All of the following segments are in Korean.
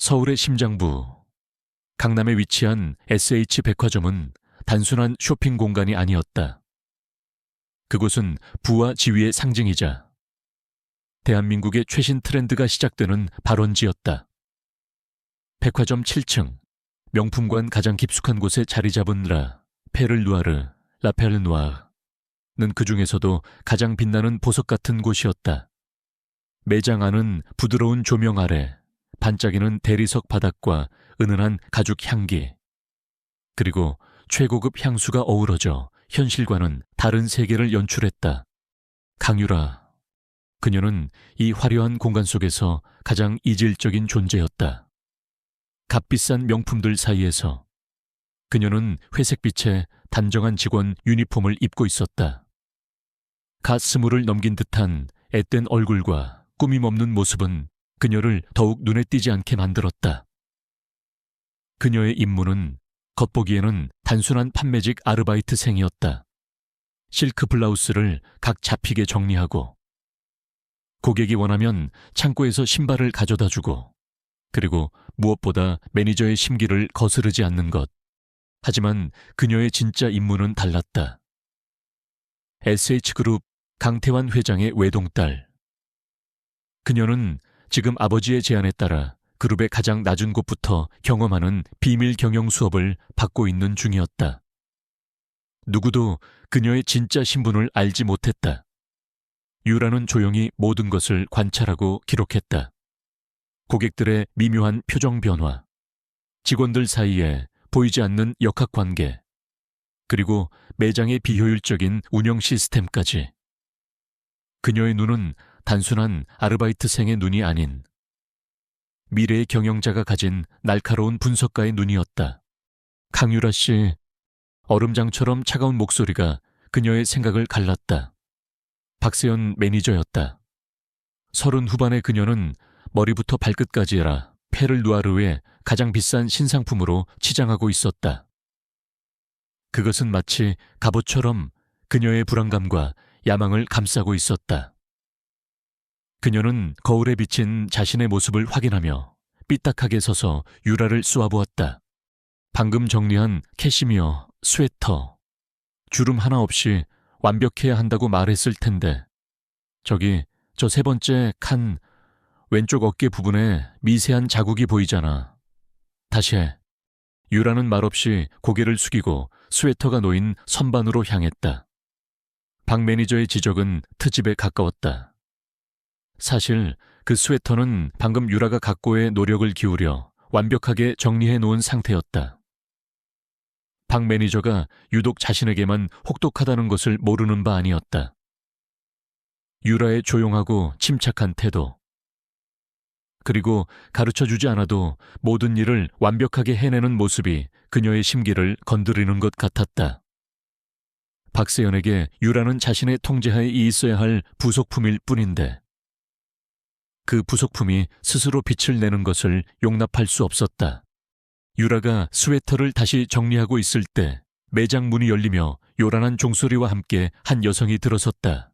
서울의 심장부, 강남에 위치한 SH 백화점은 단순한 쇼핑 공간이 아니었다. 그곳은 부와 지위의 상징이자 대한민국의 최신 트렌드가 시작되는 발원지였다. 백화점 7층, 명품관 가장 깊숙한 곳에 자리 잡은 페를 누아르, 라페르 누아르는 그 중에서도 가장 빛나는 보석 같은 곳이었다. 매장 안은 부드러운 조명 아래 반짝이는 대리석 바닥과 은은한 가죽 향기, 그리고 최고급 향수가 어우러져 현실과는 다른 세계를 연출했다. 강유라, 그녀는 이 화려한 공간 속에서 가장 이질적인 존재였다. 값비싼 명품들 사이에서 그녀는 회색빛의 단정한 직원 유니폼을 입고 있었다. 갓 20을 넘긴 듯한 앳된 얼굴과 꾸밈 없는 모습은 그녀를 더욱 눈에 띄지 않게 만들었다. 그녀의 임무는 겉보기에는 단순한 판매직 아르바이트생이었다. 실크 블라우스를 각 잡히게 정리하고, 고객이 원하면 창고에서 신발을 가져다 주고, 그리고 무엇보다 매니저의 심기를 거스르지 않는 것. 하지만 그녀의 진짜 임무는 달랐다. SH그룹 강태환 회장의 외동딸. 그녀는 지금 아버지의 제안에 따라 그룹의 가장 낮은 곳부터 경험하는 비밀 경영 수업을 받고 있는 중이었다. 누구도 그녀의 진짜 신분을 알지 못했다. 유라는 조용히 모든 것을 관찰하고 기록했다. 고객들의 미묘한 표정 변화, 직원들 사이에 보이지 않는 역학관계, 그리고 매장의 비효율적인 운영 시스템까지. 그녀의 눈은 단순한 아르바이트생의 눈이 아닌 미래의 경영자가 가진 날카로운 분석가의 눈이었다. 강유라 씨, 얼음장처럼 차가운 목소리가 그녀의 생각을 갈랐다. 박세연 매니저였다. 30 후반의 그녀는 머리부터 발끝까지 페를 누아르의 가장 비싼 신상품으로 치장하고 있었다. 그것은 마치 갑옷처럼 그녀의 불안감과 야망을 감싸고 있었다. 그녀는 거울에 비친 자신의 모습을 확인하며 삐딱하게 서서 유라를 쏘아보았다. 방금 정리한 캐시미어, 스웨터, 주름 하나 없이 완벽해야 한다고 말했을 텐데, 저기 저 세 번째 칸 왼쪽 어깨 부분에 미세한 자국이 보이잖아. 다시 해. 유라는 말없이 고개를 숙이고 스웨터가 놓인 선반으로 향했다. 박 매니저의 지적은 트집에 가까웠다. 사실 그 스웨터는 방금 유라가 각고의 노력을 기울여 완벽하게 정리해 놓은 상태였다. 박 매니저가 유독 자신에게만 혹독하다는 것을 모르는 바 아니었다. 유라의 조용하고 침착한 태도, 그리고 가르쳐주지 않아도 모든 일을 완벽하게 해내는 모습이 그녀의 심기를 건드리는 것 같았다. 박세연에게 유라는 자신의 통제하에 있어야 할 부속품일 뿐인데, 그 부속품이 스스로 빛을 내는 것을 용납할 수 없었다. 유라가 스웨터를 다시 정리하고 있을 때 매장 문이 열리며 요란한 종소리와 함께 한 여성이 들어섰다.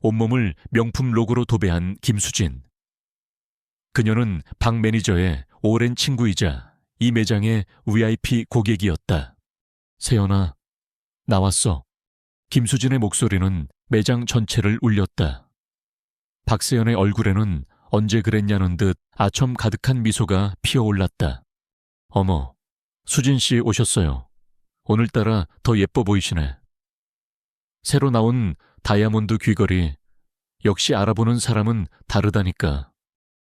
온몸을 명품 로고로 도배한 김수진. 그녀는 박 매니저의 오랜 친구이자 이 매장의 VIP 고객이었다. 세연아, 나왔어. 김수진의 목소리는 매장 전체를 울렸다. 박세연의 얼굴에는 언제 그랬냐는 듯 아첨 가득한 미소가 피어올랐다. 어머, 수진 씨 오셨어요. 오늘따라 더 예뻐 보이시네. 새로 나온 다이아몬드 귀걸이, 역시 알아보는 사람은 다르다니까.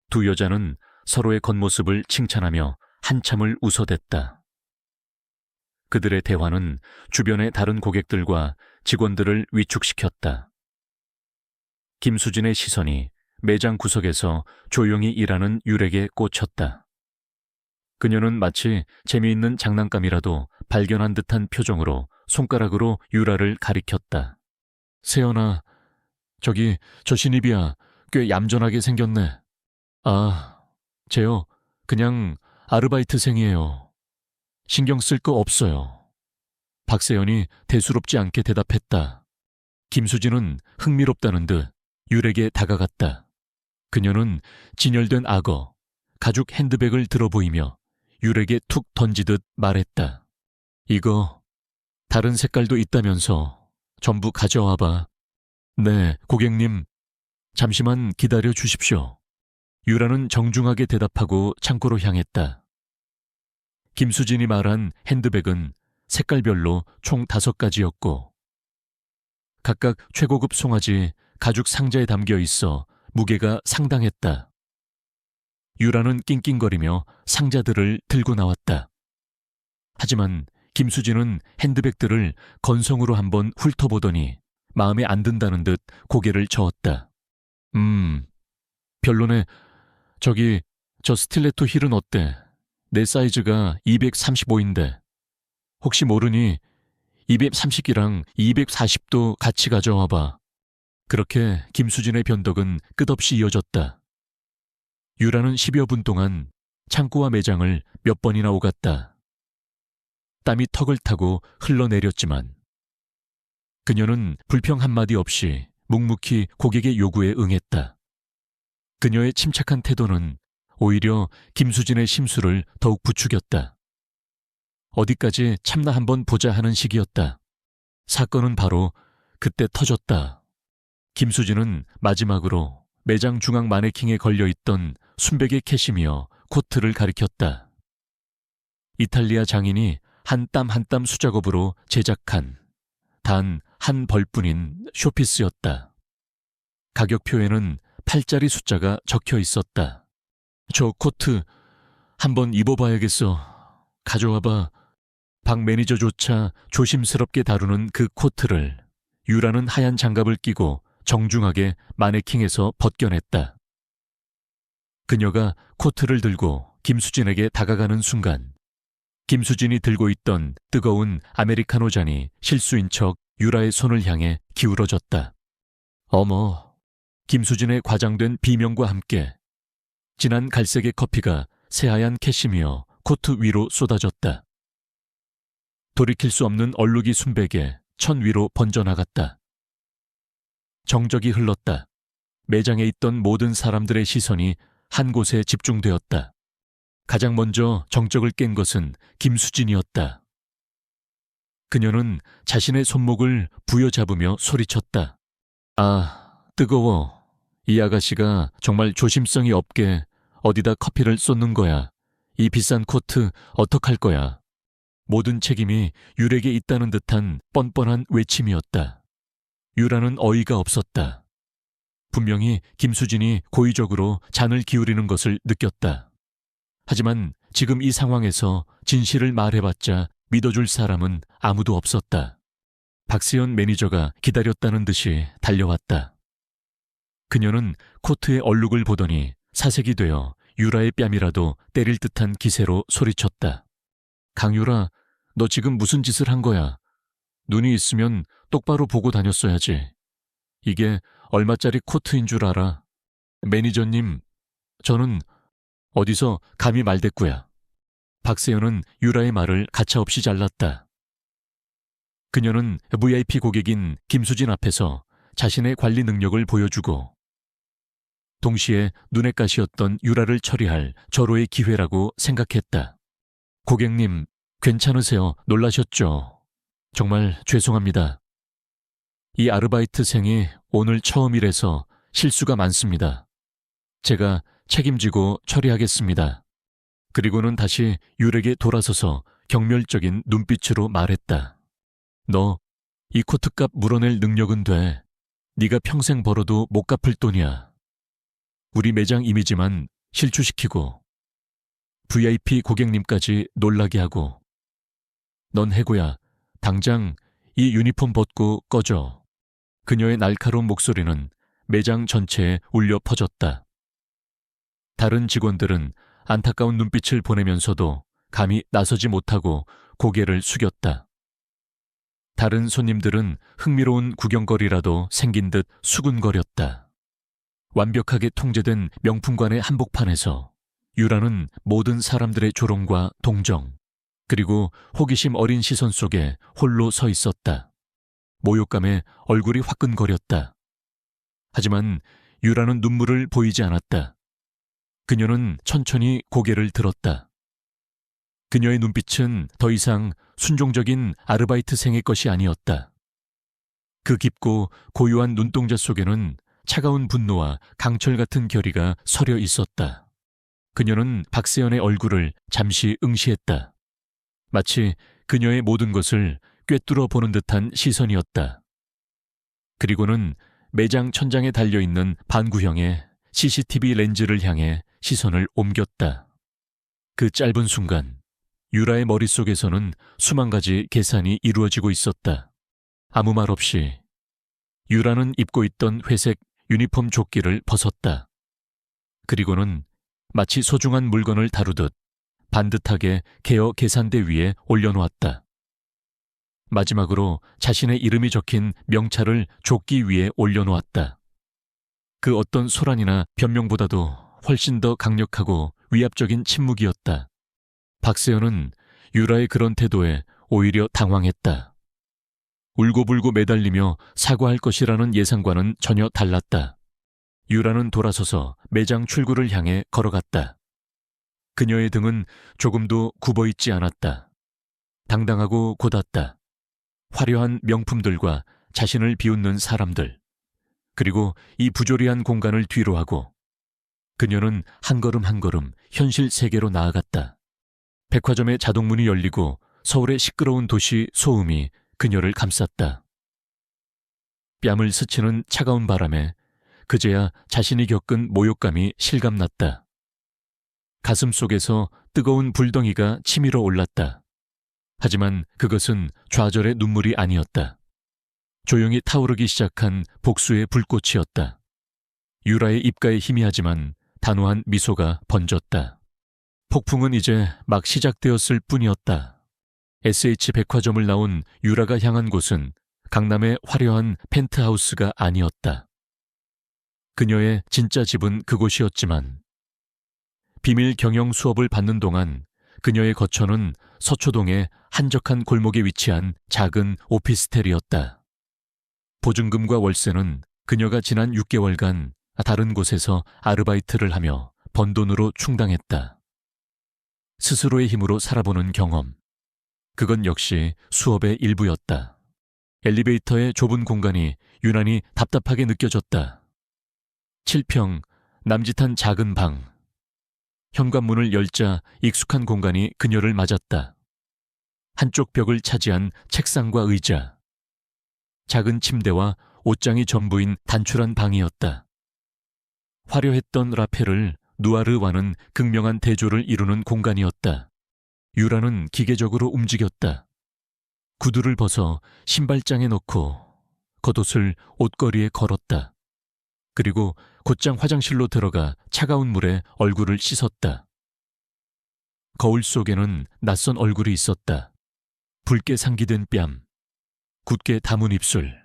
두 여자는 서로의 겉모습을 칭찬하며 한참을 웃어댔다. 그들의 대화는 주변의 다른 고객들과 직원들을 위축시켰다. 김수진의 시선이 매장 구석에서 조용히 일하는 유에게 꽂혔다. 그녀는 마치 재미있는 장난감이라도 발견한 듯한 표정으로 손가락으로 유라를 가리켰다. 세연아, 저기 저 신입이야. 꽤 얌전하게 생겼네. 아, 쟤요. 그냥 아르바이트생이에요. 신경 쓸 거 없어요. 박세연이 대수롭지 않게 대답했다. 김수진은 흥미롭다는 듯 유에게 다가갔다. 그녀는 진열된 악어, 가죽 핸드백을 들어 보이며 유라에게 툭 던지듯 말했다. 이거 다른 색깔도 있다면서 전부 가져와봐. 네, 고객님. 잠시만 기다려 주십시오. 유라는 정중하게 대답하고 창고로 향했다. 김수진이 말한 핸드백은 색깔별로 총 5가지였고 각각 최고급 송아지 가죽 상자에 담겨 있어 무게가 상당했다. 유라는 낑낑거리며 상자들을 들고 나왔다. 하지만 김수진은 핸드백들을 건성으로 한번 훑어보더니 마음에 안 든다는 듯 고개를 저었다. 별로네. 저기, 저 스틸레토 힐은 어때? 내 사이즈가 235인데. 혹시 모르니 230이랑 240도 같이 가져와봐. 그렇게 김수진의 변덕은 끝없이 이어졌다. 유라는 10여 분 동안 창고와 매장을 몇 번이나 오갔다. 땀이 턱을 타고 흘러내렸지만 그녀는 불평 한마디 없이 묵묵히 고객의 요구에 응했다. 그녀의 침착한 태도는 오히려 김수진의 심술을 더욱 부추겼다. 어디까지 참나 한번 보자 하는 식이었다. 사건은 바로 그때 터졌다. 김수진은 마지막으로 매장 중앙 마네킹에 걸려있던 순백의 캐시미어 코트를 가리켰다. 이탈리아 장인이 한 땀 한 땀 수작업으로 제작한 단 한 벌뿐인 쇼피스였다. 가격표에는 8자리 숫자가 적혀 있었다. 저 코트 한번 입어봐야겠어. 가져와봐. 박 매니저조차 조심스럽게 다루는 그 코트를 유라는 하얀 장갑을 끼고 정중하게 마네킹에서 벗겨냈다. 그녀가 코트를 들고 김수진에게 다가가는 순간 김수진이 들고 있던 뜨거운 아메리카노 잔이 실수인 척 유라의 손을 향해 기울어졌다. 어머, 김수진의 과장된 비명과 함께 진한 갈색의 커피가 새하얀 캐시미어 코트 위로 쏟아졌다. 돌이킬 수 없는 얼룩이 순백에 천 위로 번져나갔다. 정적이 흘렀다. 매장에 있던 모든 사람들의 시선이 한 곳에 집중되었다. 가장 먼저 정적을 깬 것은 김수진이었다. 그녀는 자신의 손목을 부여잡으며 소리쳤다. 아, 뜨거워. 이 아가씨가 정말 조심성이 없게 어디다 커피를 쏟는 거야. 이 비싼 코트 어떡할 거야. 모든 책임이 유라에게 있다는 듯한 뻔뻔한 외침이었다. 유라는 어이가 없었다. 분명히 김수진이 고의적으로 잔을 기울이는 것을 느꼈다. 하지만 지금 이 상황에서 진실을 말해봤자 믿어줄 사람은 아무도 없었다. 박세연 매니저가 기다렸다는 듯이 달려왔다. 그녀는 코트의 얼룩을 보더니 사색이 되어 유라의 뺨이라도 때릴 듯한 기세로 소리쳤다. 강유라, 너 지금 무슨 짓을 한 거야? 눈이 있으면 똑바로 보고 다녔어야지. 이게 얼마짜리 코트인 줄 알아? 매니저님, 저는 어디서 감히 말대꾸야. 박세연은 유라의 말을 가차없이 잘랐다. 그녀는 VIP 고객인 김수진 앞에서 자신의 관리 능력을 보여주고 동시에 눈엣 가시였던 유라를 처리할 절호의 기회라고 생각했다. 고객님, 괜찮으세요? 놀라셨죠? 정말 죄송합니다. 이 아르바이트생이 오늘 처음이라서 실수가 많습니다. 제가 책임지고 처리하겠습니다. 그리고는 다시 유라에게 돌아서서 경멸적인 눈빛으로 말했다. 너 이 코트값 물어낼 능력은 돼. 네가 평생 벌어도 못 갚을 돈이야. 우리 매장 이미지만 실추시키고 VIP 고객님까지 놀라게 하고 넌 해고야. 당장 이 유니폼 벗고 꺼져. 그녀의 날카로운 목소리는 매장 전체에 울려 퍼졌다. 다른 직원들은 안타까운 눈빛을 보내면서도 감히 나서지 못하고 고개를 숙였다. 다른 손님들은 흥미로운 구경거리라도 생긴 듯 수군거렸다. 완벽하게 통제된 명품관의 한복판에서 유라는 모든 사람들의 조롱과 동정, 그리고 호기심 어린 시선 속에 홀로 서 있었다. 모욕감에 얼굴이 화끈거렸다. 하지만 유라는 눈물을 보이지 않았다. 그녀는 천천히 고개를 들었다. 그녀의 눈빛은 더 이상 순종적인 아르바이트생의 것이 아니었다. 그 깊고 고요한 눈동자 속에는 차가운 분노와 강철 같은 결의가 서려 있었다. 그녀는 박세연의 얼굴을 잠시 응시했다. 마치 그녀의 모든 것을 꿰뚫어 보는 듯한 시선이었다. 그리고는 매장 천장에 달려있는 반구형의 CCTV 렌즈를 향해 시선을 옮겼다. 그 짧은 순간 유라의 머릿속에서는 수만 가지 계산이 이루어지고 있었다. 아무 말 없이 유라는 입고 있던 회색 유니폼 조끼를 벗었다. 그리고는 마치 소중한 물건을 다루듯 반듯하게 개어 계산대 위에 올려놓았다. 마지막으로 자신의 이름이 적힌 명찰을 조끼 위에 올려놓았다. 그 어떤 소란이나 변명보다도 훨씬 더 강력하고 위압적인 침묵이었다. 박세연은 유라의 그런 태도에 오히려 당황했다. 울고불고 매달리며 사과할 것이라는 예상과는 전혀 달랐다. 유라는 돌아서서 매장 출구를 향해 걸어갔다. 그녀의 등은 조금도 굽어있지 않았다. 당당하고 곧았다. 화려한 명품들과 자신을 비웃는 사람들, 그리고 이 부조리한 공간을 뒤로하고 그녀는 한 걸음 한 걸음 현실 세계로 나아갔다. 백화점의 자동문이 열리고 서울의 시끄러운 도시 소음이 그녀를 감쌌다. 뺨을 스치는 차가운 바람에 그제야 자신이 겪은 모욕감이 실감났다. 가슴 속에서 뜨거운 불덩이가 치밀어 올랐다. 하지만 그것은 좌절의 눈물이 아니었다. 조용히 타오르기 시작한 복수의 불꽃이었다. 유라의 입가에 희미하지만 단호한 미소가 번졌다. 폭풍은 이제 막 시작되었을 뿐이었다. SH 백화점을 나온 유라가 향한 곳은 강남의 화려한 펜트하우스가 아니었다. 그녀의 진짜 집은 그곳이었지만 비밀 경영 수업을 받는 동안 그녀의 거처는 서초동의 한적한 골목에 위치한 작은 오피스텔이었다. 보증금과 월세는 그녀가 지난 6개월간 다른 곳에서 아르바이트를 하며 번 돈으로 충당했다. 스스로의 힘으로 살아보는 경험. 그건 역시 수업의 일부였다. 엘리베이터의 좁은 공간이 유난히 답답하게 느껴졌다. 7평, 남짓한 작은 방. 현관문을 열자 익숙한 공간이 그녀를 맞았다. 한쪽 벽을 차지한 책상과 의자. 작은 침대와 옷장이 전부인 단출한 방이었다. 화려했던 라펠을 누아르와는 극명한 대조를 이루는 공간이었다. 유라는 기계적으로 움직였다. 구두를 벗어 신발장에 넣고 겉옷을 옷걸이에 걸었다. 그리고 곧장 화장실로 들어가 차가운 물에 얼굴을 씻었다. 거울 속에는 낯선 얼굴이 있었다. 붉게 상기된 뺨, 굳게 담은 입술,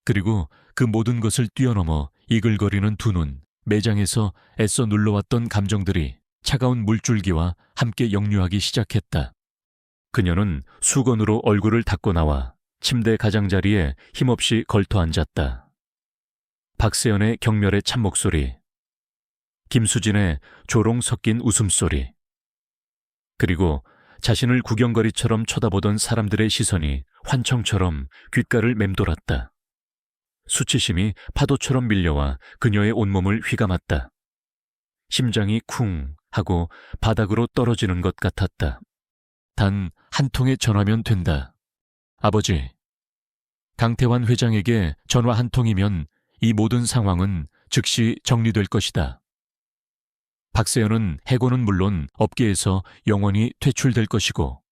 그리고 그 모든 것을 뛰어넘어 이글거리는 두 눈, 매장에서 애써 눌러왔던 감정들이 차가운 물줄기와 함께 역류하기 시작했다. 그녀는 수건으로 얼굴을 닦고 나와 침대 가장자리에 힘없이 걸터 앉았다. 박세연의 경멸의 참목소리, 김수진의 조롱 섞인 웃음소리, 그리고 자신을 구경거리처럼 쳐다보던 사람들의 시선이 환청처럼 귓가를 맴돌았다. 수치심이 파도처럼 밀려와 그녀의 온몸을 휘감았다. 심장이 쿵 하고 바닥으로 떨어지는 것 같았다. 단 한 통의 전화면 된다. 아버지, 강태환 회장에게 전화 한 통이면 이 모든 상황은 즉시 정리될 것이다. 박세연은 해고는 물론 업계에서 영원히 퇴출될 것이고,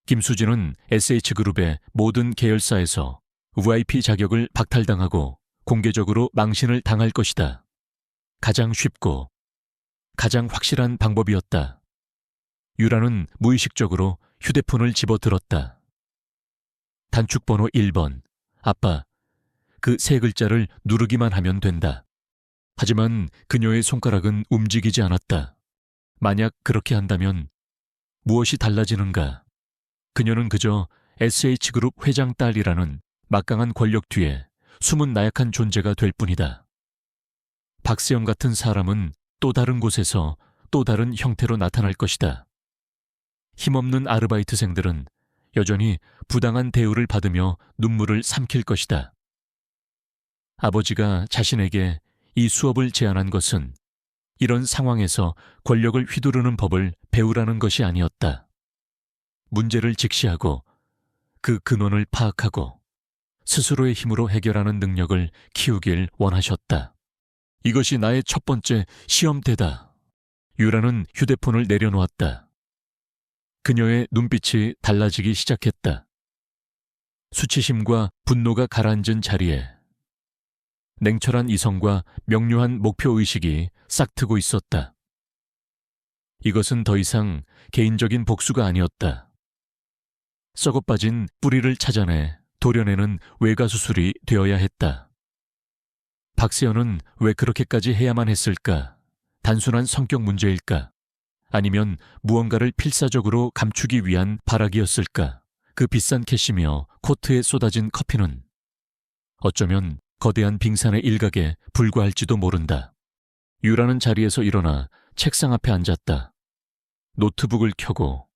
김수진은 SH그룹의 모든 계열사에서 VIP 자격을 박탈당하고 공개적으로 망신을 당할 것이다. 가장 쉽고 가장 확실한 방법이었다. 유라는 무의식적으로 휴대폰을 집어들었다. 단축번호 1번, 아빠, 그 세 글자를 누르기만 하면 된다. 하지만 그녀의 손가락은 움직이지 않았다. 만약 그렇게 한다면 무엇이 달라지는가? 그녀는 그저 SH그룹 회장 딸이라는 막강한 권력 뒤에 숨은 나약한 존재가 될 뿐이다. 박세영 같은 사람은 또 다른 곳에서 또 다른 형태로 나타날 것이다. 힘없는 아르바이트생들은 여전히 부당한 대우를 받으며 눈물을 삼킬 것이다. 아버지가 자신에게 이 수업을 제안한 것은 이런 상황에서 권력을 휘두르는 법을 배우라는 것이 아니었다. 문제를 직시하고 그 근원을 파악하고 스스로의 힘으로 해결하는 능력을 키우길 원하셨다. 이것이 나의 첫 번째 시험대다. 유라는 휴대폰을 내려놓았다. 그녀의 눈빛이 달라지기 시작했다. 수치심과 분노가 가라앉은 자리에 냉철한 이성과 명료한 목표의식이 싹트고 있었다. 이것은 더 이상 개인적인 복수가 아니었다. 썩어빠진 뿌리를 찾아내 도려내는 외과수술이 되어야 했다. 박세현은 왜 그렇게까지 해야만 했을까? 단순한 성격 문제일까? 아니면 무언가를 필사적으로 감추기 위한 발악이었을까? 그 비싼 캐시며 코트에 쏟아진 커피는 어쩌면 거대한 빙산의 일각에 불과할지도 모른다. 유라는 자리에서 일어나 책상 앞에 앉았다. 노트북을 켜고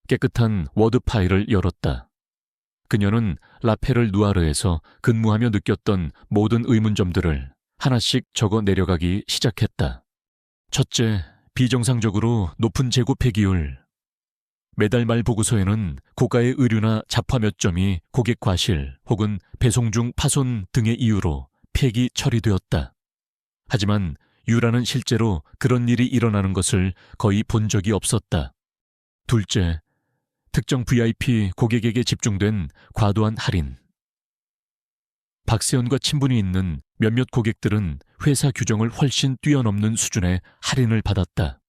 깨끗한 워드 파일을 열었다. 그녀는 라페를 누아르에서 근무하며 느꼈던 모든 의문점들을 하나씩 적어 내려가기 시작했다. 첫째, 비정상적으로 높은 재고 폐기율. 매달 말 보고서에는 고가의 의류나 잡화 몇 점이 고객 과실 혹은 배송 중 파손 등의 이유로 폐기 처리되었다. 하지만 유라는 실제로 그런 일이 일어나는 것을 거의 본 적이 없었다. 둘째, 특정 VIP 고객에게 집중된 과도한 할인. 박세현과 친분이 있는 몇몇 고객들은 회사 규정을 훨씬 뛰어넘는 수준의 할인을 받았다.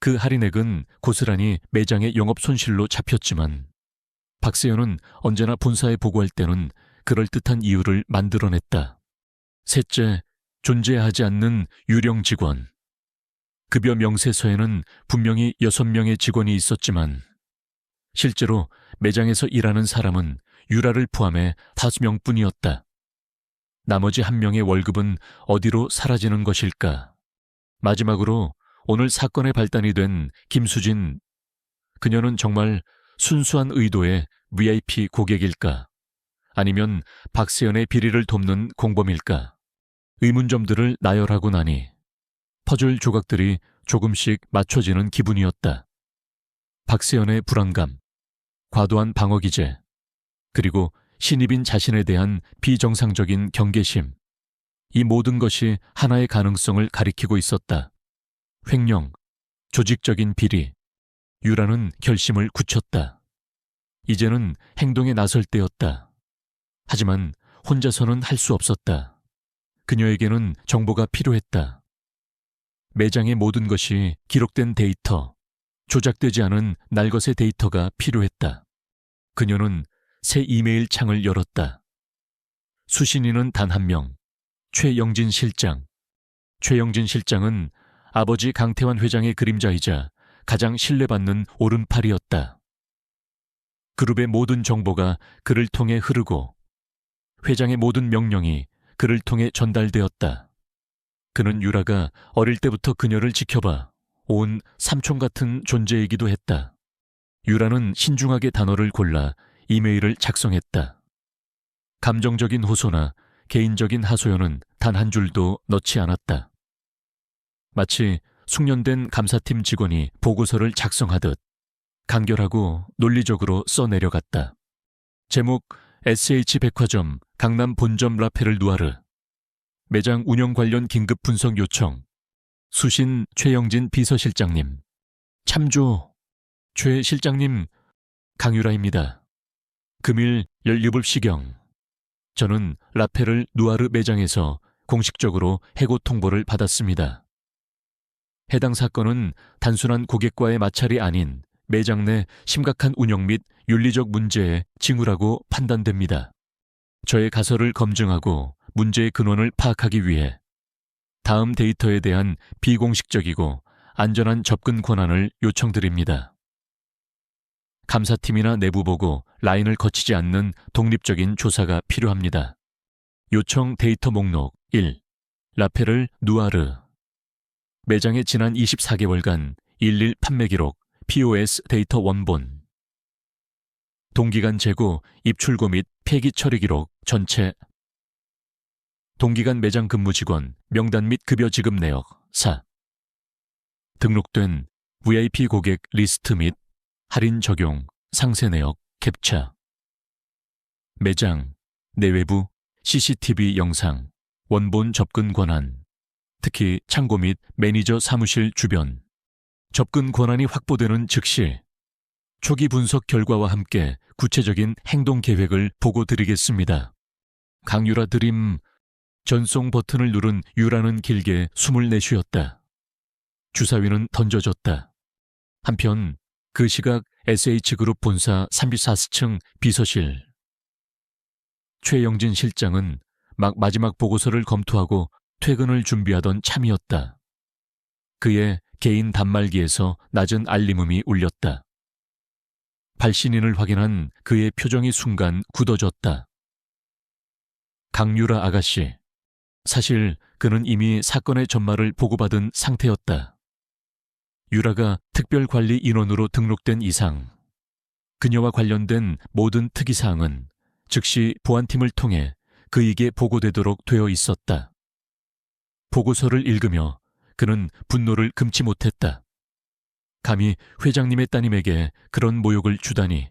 그 할인액은 고스란히 매장의 영업 손실로 잡혔지만 박세현은 언제나 본사에 보고할 때는 그럴듯한 이유를 만들어냈다. 셋째, 존재하지 않는 유령 직원. 급여 명세서에는 분명히 6명의 직원이 있었지만 실제로 매장에서 일하는 사람은 유라를 포함해 5명뿐이었다. 나머지 1명의 월급은 어디로 사라지는 것일까? 마지막으로 오늘 사건의 발단이 된 김수진, 그녀는 정말 순수한 의도의 VIP 고객일까? 아니면 박세현의 비리를 돕는 공범일까? 의문점들을 나열하고 나니 퍼즐 조각들이 조금씩 맞춰지는 기분이었다. 박세현의 불안감, 과도한 방어 기제, 그리고 신입인 자신에 대한 비정상적인 경계심, 이 모든 것이 하나의 가능성을 가리키고 있었다. 횡령, 조직적인 비리. 유라는 결심을 굳혔다. 이제는 행동에 나설 때였다. 하지만 혼자서는 할 수 없었다. 그녀에게는 정보가 필요했다. 매장의 모든 것이 기록된 데이터, 조작되지 않은 날것의 데이터가 필요했다. 그녀는 새 이메일 창을 열었다. 수신인은 단 1명, 최영진 실장. 최영진 실장은 아버지 강태환 회장의 그림자이자 가장 신뢰받는 오른팔이었다. 그룹의 모든 정보가 그를 통해 흐르고 회장의 모든 명령이 그를 통해 전달되었다. 그는 유라가 어릴 때부터 그녀를 지켜봐 온 삼촌 같은 존재이기도 했다. 유라는 신중하게 단어를 골라 이메일을 작성했다. 감정적인 호소나 개인적인 하소연은 단 한 줄도 넣지 않았다. 마치 숙련된 감사팀 직원이 보고서를 작성하듯 간결하고 논리적으로 써내려갔다. 제목 SH백화점 강남 본점 라페를 누아르. 매장 운영 관련 긴급 분석 요청. 수신 최영진 비서실장님. 참조. 최 실장님, 강유라입니다. 금일 17시경. 저는 라페를 누아르 매장에서 공식적으로 해고 통보를 받았습니다. 해당 사건은 단순한 고객과의 마찰이 아닌 매장 내 심각한 운영 및 윤리적 문제의 징후라고 판단됩니다. 저의 가설을 검증하고 문제의 근원을 파악하기 위해 다음 데이터에 대한 비공식적이고 안전한 접근 권한을 요청드립니다. 감사팀이나 내부 보고 라인을 거치지 않는 독립적인 조사가 필요합니다. 요청 데이터 목록 1. 라페를 누아르. 매장의 지난 24개월간 일일 판매 기록, POS 데이터 원본, 동기간 재고, 입출고 및 폐기 처리 기록 전체, 동기간 매장 근무 직원, 명단 및 급여 지급 내역 4, 등록된 VIP 고객 리스트 및 할인 적용, 상세 내역 캡처, 매장, 내외부, CCTV 영상, 원본 접근 권한, 특히 창고 및 매니저 사무실 주변, 접근 권한이 확보되는 즉시 초기 분석 결과와 함께 구체적인 행동 계획을 보고 드리겠습니다. 강유라 드림. 전송 버튼을 누른 유라는 길게 숨을 내쉬었다. 주사위는 던져졌다. 한편 그 시각 SH그룹 본사 34층 비서실. 최영진 실장은 막 마지막 보고서를 검토하고 퇴근을 준비하던 참이었다. 그의 개인 단말기에서 낮은 알림음이 울렸다. 발신인을 확인한 그의 표정이 순간 굳어졌다. 강유라 아가씨. 사실 그는 이미 사건의 전말을 보고받은 상태였다. 유라가 특별관리 인원으로 등록된 이상 그녀와 관련된 모든 특이사항은 즉시 보안팀을 통해 그에게 보고되도록 되어 있었다. 보고서를 읽으며 그는 분노를 금치 못했다. 감히 회장님의 따님에게 그런 모욕을 주다니.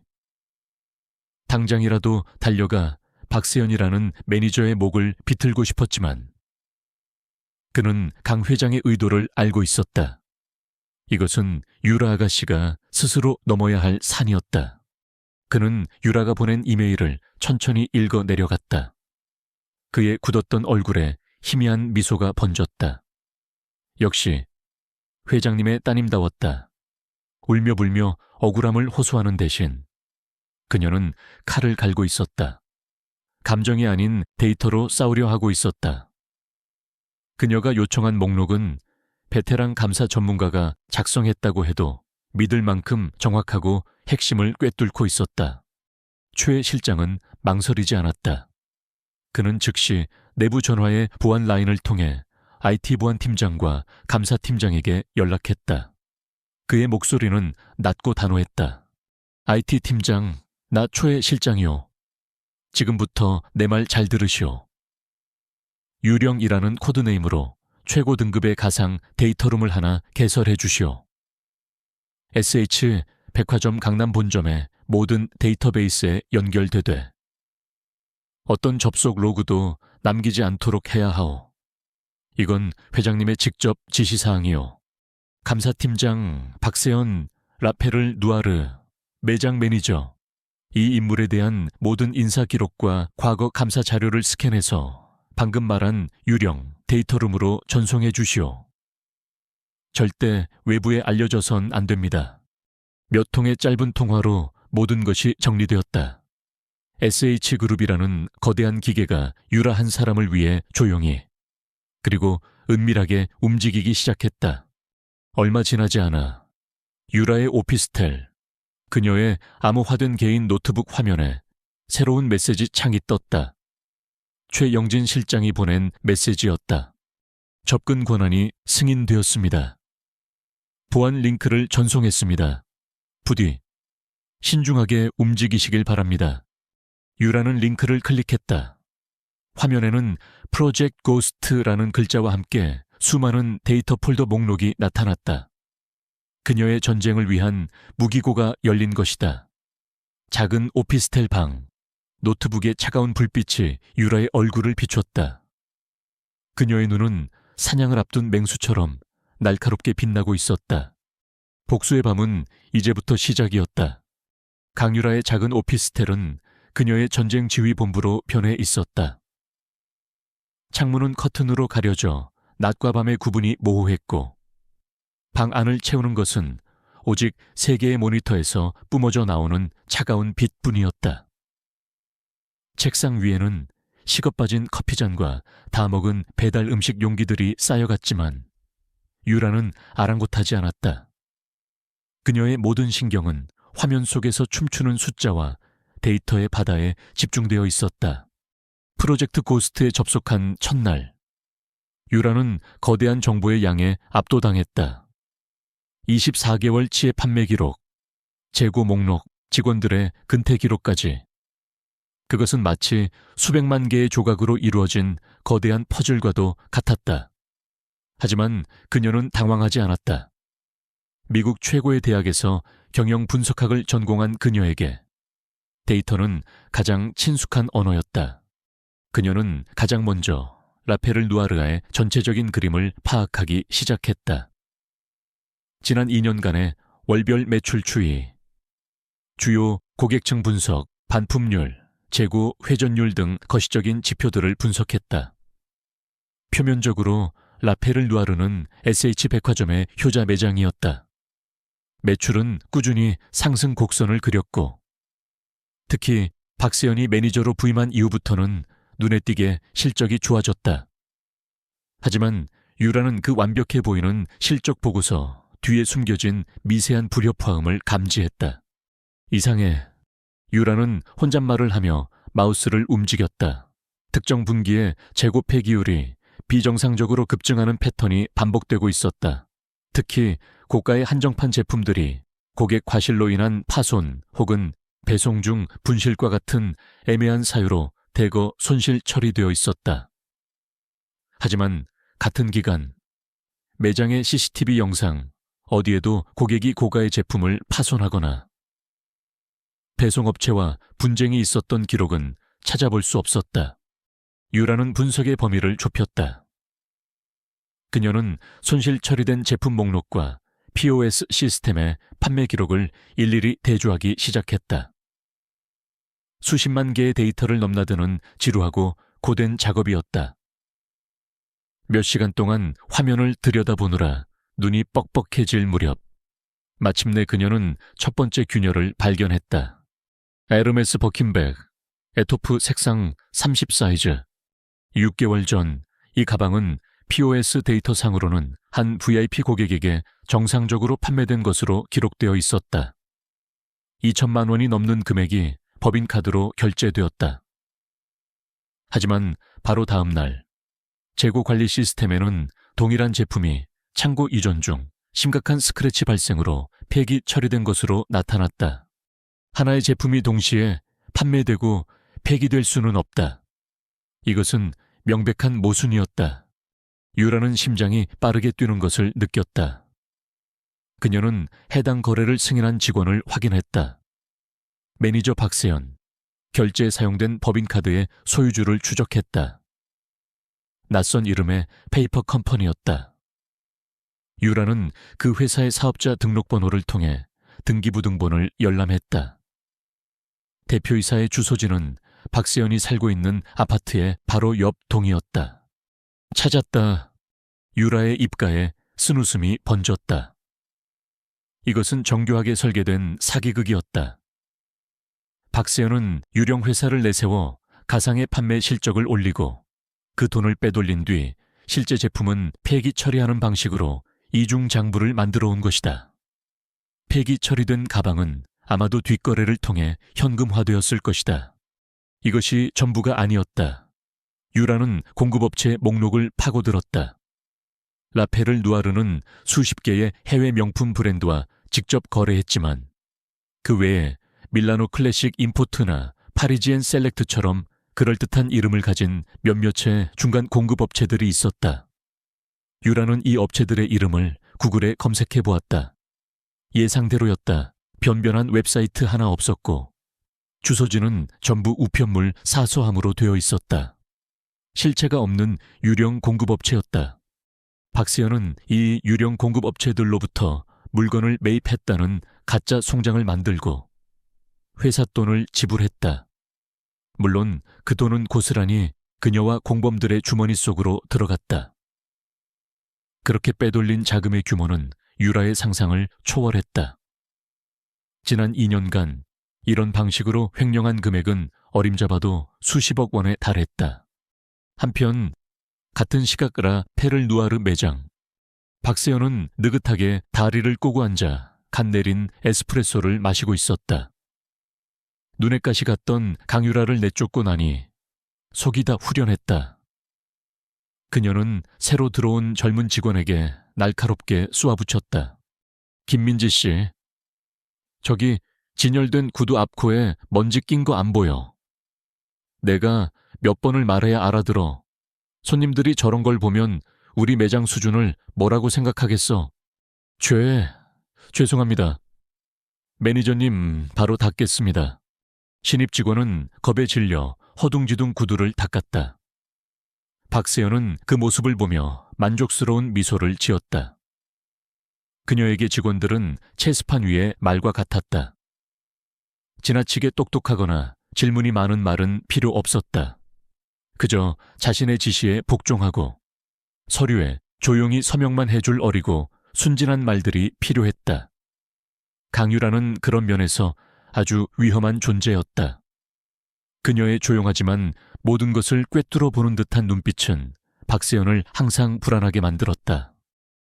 당장이라도 달려가 박세연이라는 매니저의 목을 비틀고 싶었지만 그는 강 회장의 의도를 알고 있었다. 이것은 유라 아가씨가 스스로 넘어야 할 산이었다. 그는 유라가 보낸 이메일을 천천히 읽어 내려갔다. 그의 굳었던 얼굴에 희미한 미소가 번졌다. 역시 회장님의 따님다웠다. 울며 불며 억울함을 호소하는 대신 그녀는 칼을 갈고 있었다. 감정이 아닌 데이터로 싸우려 하고 있었다. 그녀가 요청한 목록은 베테랑 감사 전문가가 작성했다고 해도 믿을 만큼 정확하고 핵심을 꿰뚫고 있었다. 최 실장은 망설이지 않았다. 그는 즉시 내부 전화의 보안 라인을 통해 IT 보안팀장과 감사팀장에게 연락했다. 그의 목소리는 낮고 단호했다. IT 팀장, 나 최 실장이요. 지금부터 내 말 잘 들으시오. 유령이라는 코드네임으로 최고 등급의 가상 데이터룸을 하나 개설해 주시오. SH 백화점 강남 본점의 모든 데이터베이스에 연결되되 어떤 접속 로그도 남기지 않도록 해야 하오. 이건 회장님의 직접 지시사항이오. 감사팀장 박세연 라페를 누아르 매장 매니저, 이 인물에 대한 모든 인사 기록과 과거 감사 자료를 스캔해서 방금 말한 유령 데이터룸으로 전송해 주시오. 절대 외부에 알려져선 안 됩니다. 몇 통의 짧은 통화로 모든 것이 정리되었다. SH그룹이라는 거대한 기계가 유라 한 사람을 위해 조용히 그리고 은밀하게 움직이기 시작했다. 얼마 지나지 않아 유라의 오피스텔, 그녀의 암호화된 개인 노트북 화면에 새로운 메시지 창이 떴다. 최영진 실장이 보낸 메시지였다. 접근 권한이 승인되었습니다. 보안 링크를 전송했습니다. 부디 신중하게 움직이시길 바랍니다. 유라는 링크를 클릭했다. 화면에는 프로젝트 고스트라는 글자와 함께 수많은 데이터 폴더 목록이 나타났다. 그녀의 전쟁을 위한 무기고가 열린 것이다. 작은 오피스텔 방, 노트북의 차가운 불빛이 유라의 얼굴을 비췄다. 그녀의 눈은 사냥을 앞둔 맹수처럼 날카롭게 빛나고 있었다. 복수의 밤은 이제부터 시작이었다. 강유라의 작은 오피스텔은 그녀의 전쟁 지휘 본부로 변해 있었다. 창문은 커튼으로 가려져 낮과 밤의 구분이 모호했고 방 안을 채우는 것은 오직 3개의 모니터에서 뿜어져 나오는 차가운 빛뿐이었다. 책상 위에는 식어 빠진 커피잔과 다 먹은 배달 음식 용기들이 쌓여갔지만 유라는 아랑곳하지 않았다. 그녀의 모든 신경은 화면 속에서 춤추는 숫자와 데이터의 바다에 집중되어 있었다. 프로젝트 고스트에 접속한 첫날, 유라는 거대한 정보의 양에 압도당했다. 24개월치의 판매 기록, 재고 목록, 직원들의 근태 기록까지. 그것은 마치 수백만 개의 조각으로 이루어진 거대한 퍼즐과도 같았다. 하지만 그녀는 당황하지 않았다. 미국 최고의 대학에서 경영 분석학을 전공한 그녀에게 데이터는 가장 친숙한 언어였다. 그녀는 가장 먼저 라페를 누아르아의 전체적인 그림을 파악하기 시작했다. 지난 2년간의 월별 매출 추이, 주요 고객층 분석, 반품률, 재고 회전율 등 거시적인 지표들을 분석했다. 표면적으로 라페를 누아르는 SH 백화점의 효자 매장이었다. 매출은 꾸준히 상승 곡선을 그렸고, 특히 박세연이 매니저로 부임한 이후부터는 눈에 띄게 실적이 좋아졌다. 하지만 유라는 그 완벽해 보이는 실적 보고서 뒤에 숨겨진 미세한 불협화음을 감지했다. 이상해. 유라는 혼잣말을 하며 마우스를 움직였다. 특정 분기에 재고 폐기율이 비정상적으로 급증하는 패턴이 반복되고 있었다. 특히 고가의 한정판 제품들이 고객 과실로 인한 파손 혹은 배송 중 분실과 같은 애매한 사유로 대거 손실 처리되어 있었다. 하지만 같은 기간 매장의 CCTV 영상 어디에도 고객이 고가의 제품을 파손하거나 배송업체와 분쟁이 있었던 기록은 찾아볼 수 없었다. 유라는 분석의 범위를 좁혔다. 그녀는 손실 처리된 제품 목록과 POS 시스템의 판매 기록을 일일이 대조하기 시작했다. 수십만 개의 데이터를 넘나드는 지루하고 고된 작업이었다. 몇 시간 동안 화면을 들여다보느라 눈이 뻑뻑해질 무렵 마침내 그녀는 첫 번째 균열을 발견했다. 에르메스 버킨백, 에토프 색상 30 사이즈. 6개월 전 이 가방은 POS 데이터상으로는 한 VIP 고객에게 정상적으로 판매된 것으로 기록되어 있었다. 2천만 원이 넘는 금액이 법인카드로 결제되었다. 하지만 바로 다음 날 재고 관리 시스템에는 동일한 제품이 창고 이전 중 심각한 스크래치 발생으로 폐기 처리된 것으로 나타났다. 하나의 제품이 동시에 판매되고 폐기될 수는 없다. 이것은 명백한 모순이었다. 유라는 심장이 빠르게 뛰는 것을 느꼈다. 그녀는 해당 거래를 승인한 직원을 확인했다. 매니저 박세연, 결제에 사용된 법인카드의 소유주를 추적했다. 낯선 이름의 페이퍼 컴퍼니였다. 유라는 그 회사의 사업자 등록번호를 통해 등기부등본을 열람했다. 대표이사의 주소지는 박세연이 살고 있는 아파트의 바로 옆 동이었다. 찾았다. 유라의 입가에 쓴웃음이 번졌다. 이것은 정교하게 설계된 사기극이었다. 박세연은 유령 회사를 내세워 가상의 판매 실적을 올리고 그 돈을 빼돌린 뒤 실제 제품은 폐기 처리하는 방식으로 이중 장부를 만들어 온 것이다. 폐기 처리된 가방은 아마도 뒷거래를 통해 현금화되었을 것이다. 이것이 전부가 아니었다. 유라는 공급업체 목록을 파고들었다. 라페를 누아르는 수십 개의 해외 명품 브랜드와 직접 거래했지만 그 외에 밀라노 클래식 임포트나 파리지엔 셀렉트처럼 그럴듯한 이름을 가진 몇몇의 중간 공급업체들이 있었다. 유라는 이 업체들의 이름을 구글에 검색해 보았다. 예상대로였다. 변변한 웹사이트 하나 없었고 주소지는 전부 우편물 사서함으로 되어 있었다. 실체가 없는 유령 공급업체였다. 박세연은 이 유령 공급업체들로부터 물건을 매입했다는 가짜 송장을 만들고 회사 돈을 지불했다. 물론 그 돈은 고스란히 그녀와 공범들의 주머니 속으로 들어갔다. 그렇게 빼돌린 자금의 규모는 유라의 상상을 초월했다. 지난 2년간 이런 방식으로 횡령한 금액은 어림잡아도 수십억 원에 달했다. 한편 같은 시각 라페를 누아르 매장. 박세연은 느긋하게 다리를 꼬고 앉아 간 내린 에스프레소를 마시고 있었다. 눈에 가시 갔던 강유라를 내쫓고 나니 속이 다 후련했다. 그녀는 새로 들어온 젊은 직원에게 날카롭게 쏘아붙였다. 김민지 씨, 저기 진열된 구두 앞코에 먼지 낀 거 안 보여. 내가 몇 번을 말해야 알아들어. 손님들이 저런 걸 보면 우리 매장 수준을 뭐라고 생각하겠어. 죄송합니다. 매니저님, 바로 닦겠습니다. 신입 직원은 겁에 질려 허둥지둥 구두를 닦았다. 박세연은 그 모습을 보며 만족스러운 미소를 지었다. 그녀에게 직원들은 체스판 위에 말과 같았다. 지나치게 똑똑하거나 질문이 많은 말은 필요 없었다. 그저 자신의 지시에 복종하고 서류에 조용히 서명만 해줄 어리고 순진한 말들이 필요했다. 강유라는 그런 면에서 아주 위험한 존재였다. 그녀의 조용하지만 모든 것을 꿰뚫어 보는 듯한 눈빛은 박세연을 항상 불안하게 만들었다.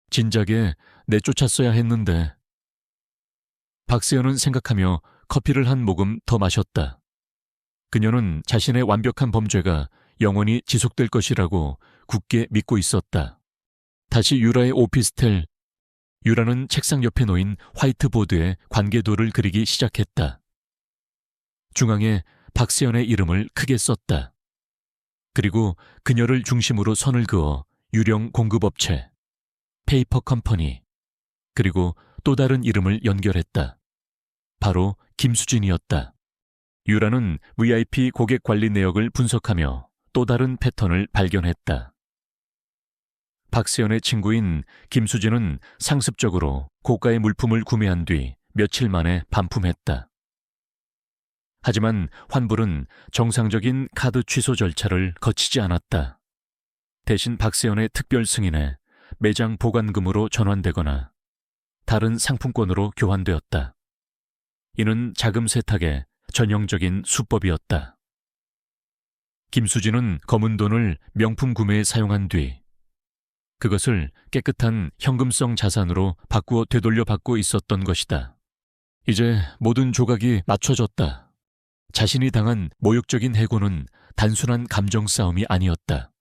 진작에 내쫓았어야 했는데. 박세연은 생각하며 커피를 한 모금 더 마셨다. 그녀는 자신의 완벽한 범죄가 영원히 지속될 것이라고 굳게 믿고 있었다. 다시 유라의 오피스텔. 유라는 책상 옆에 놓인 화이트보드에 관계도를 그리기 시작했다. 중앙에 박세연의 이름을 크게 썼다. 그리고 그녀를 중심으로 선을 그어 유령 공급업체, 페이퍼 컴퍼니, 그리고 또 다른 이름을 연결했다. 바로 김수진이었다. 유라는 VIP 고객 관리 내역을 분석하며 또 다른 패턴을 발견했다. 박세연의 친구인 김수진은 상습적으로 고가의 물품을 구매한 뒤 며칠 만에 반품했다. 하지만 환불은 정상적인 카드 취소 절차를 거치지 않았다. 대신 박세연의 특별 승인에 매장 보관금으로 전환되거나 다른 상품권으로 교환되었다. 이는 자금 세탁의 전형적인 수법이었다. 김수진은 검은 돈을 명품 구매에 사용한 뒤 그것을 깨끗한 현금성 자산으로 바꾸어 되돌려 받고 있었던 것이다. 이제 모든 조각이 맞춰졌다. 자신이 당한 모욕적인 해고는 단순한 감정 싸움이 아니었다.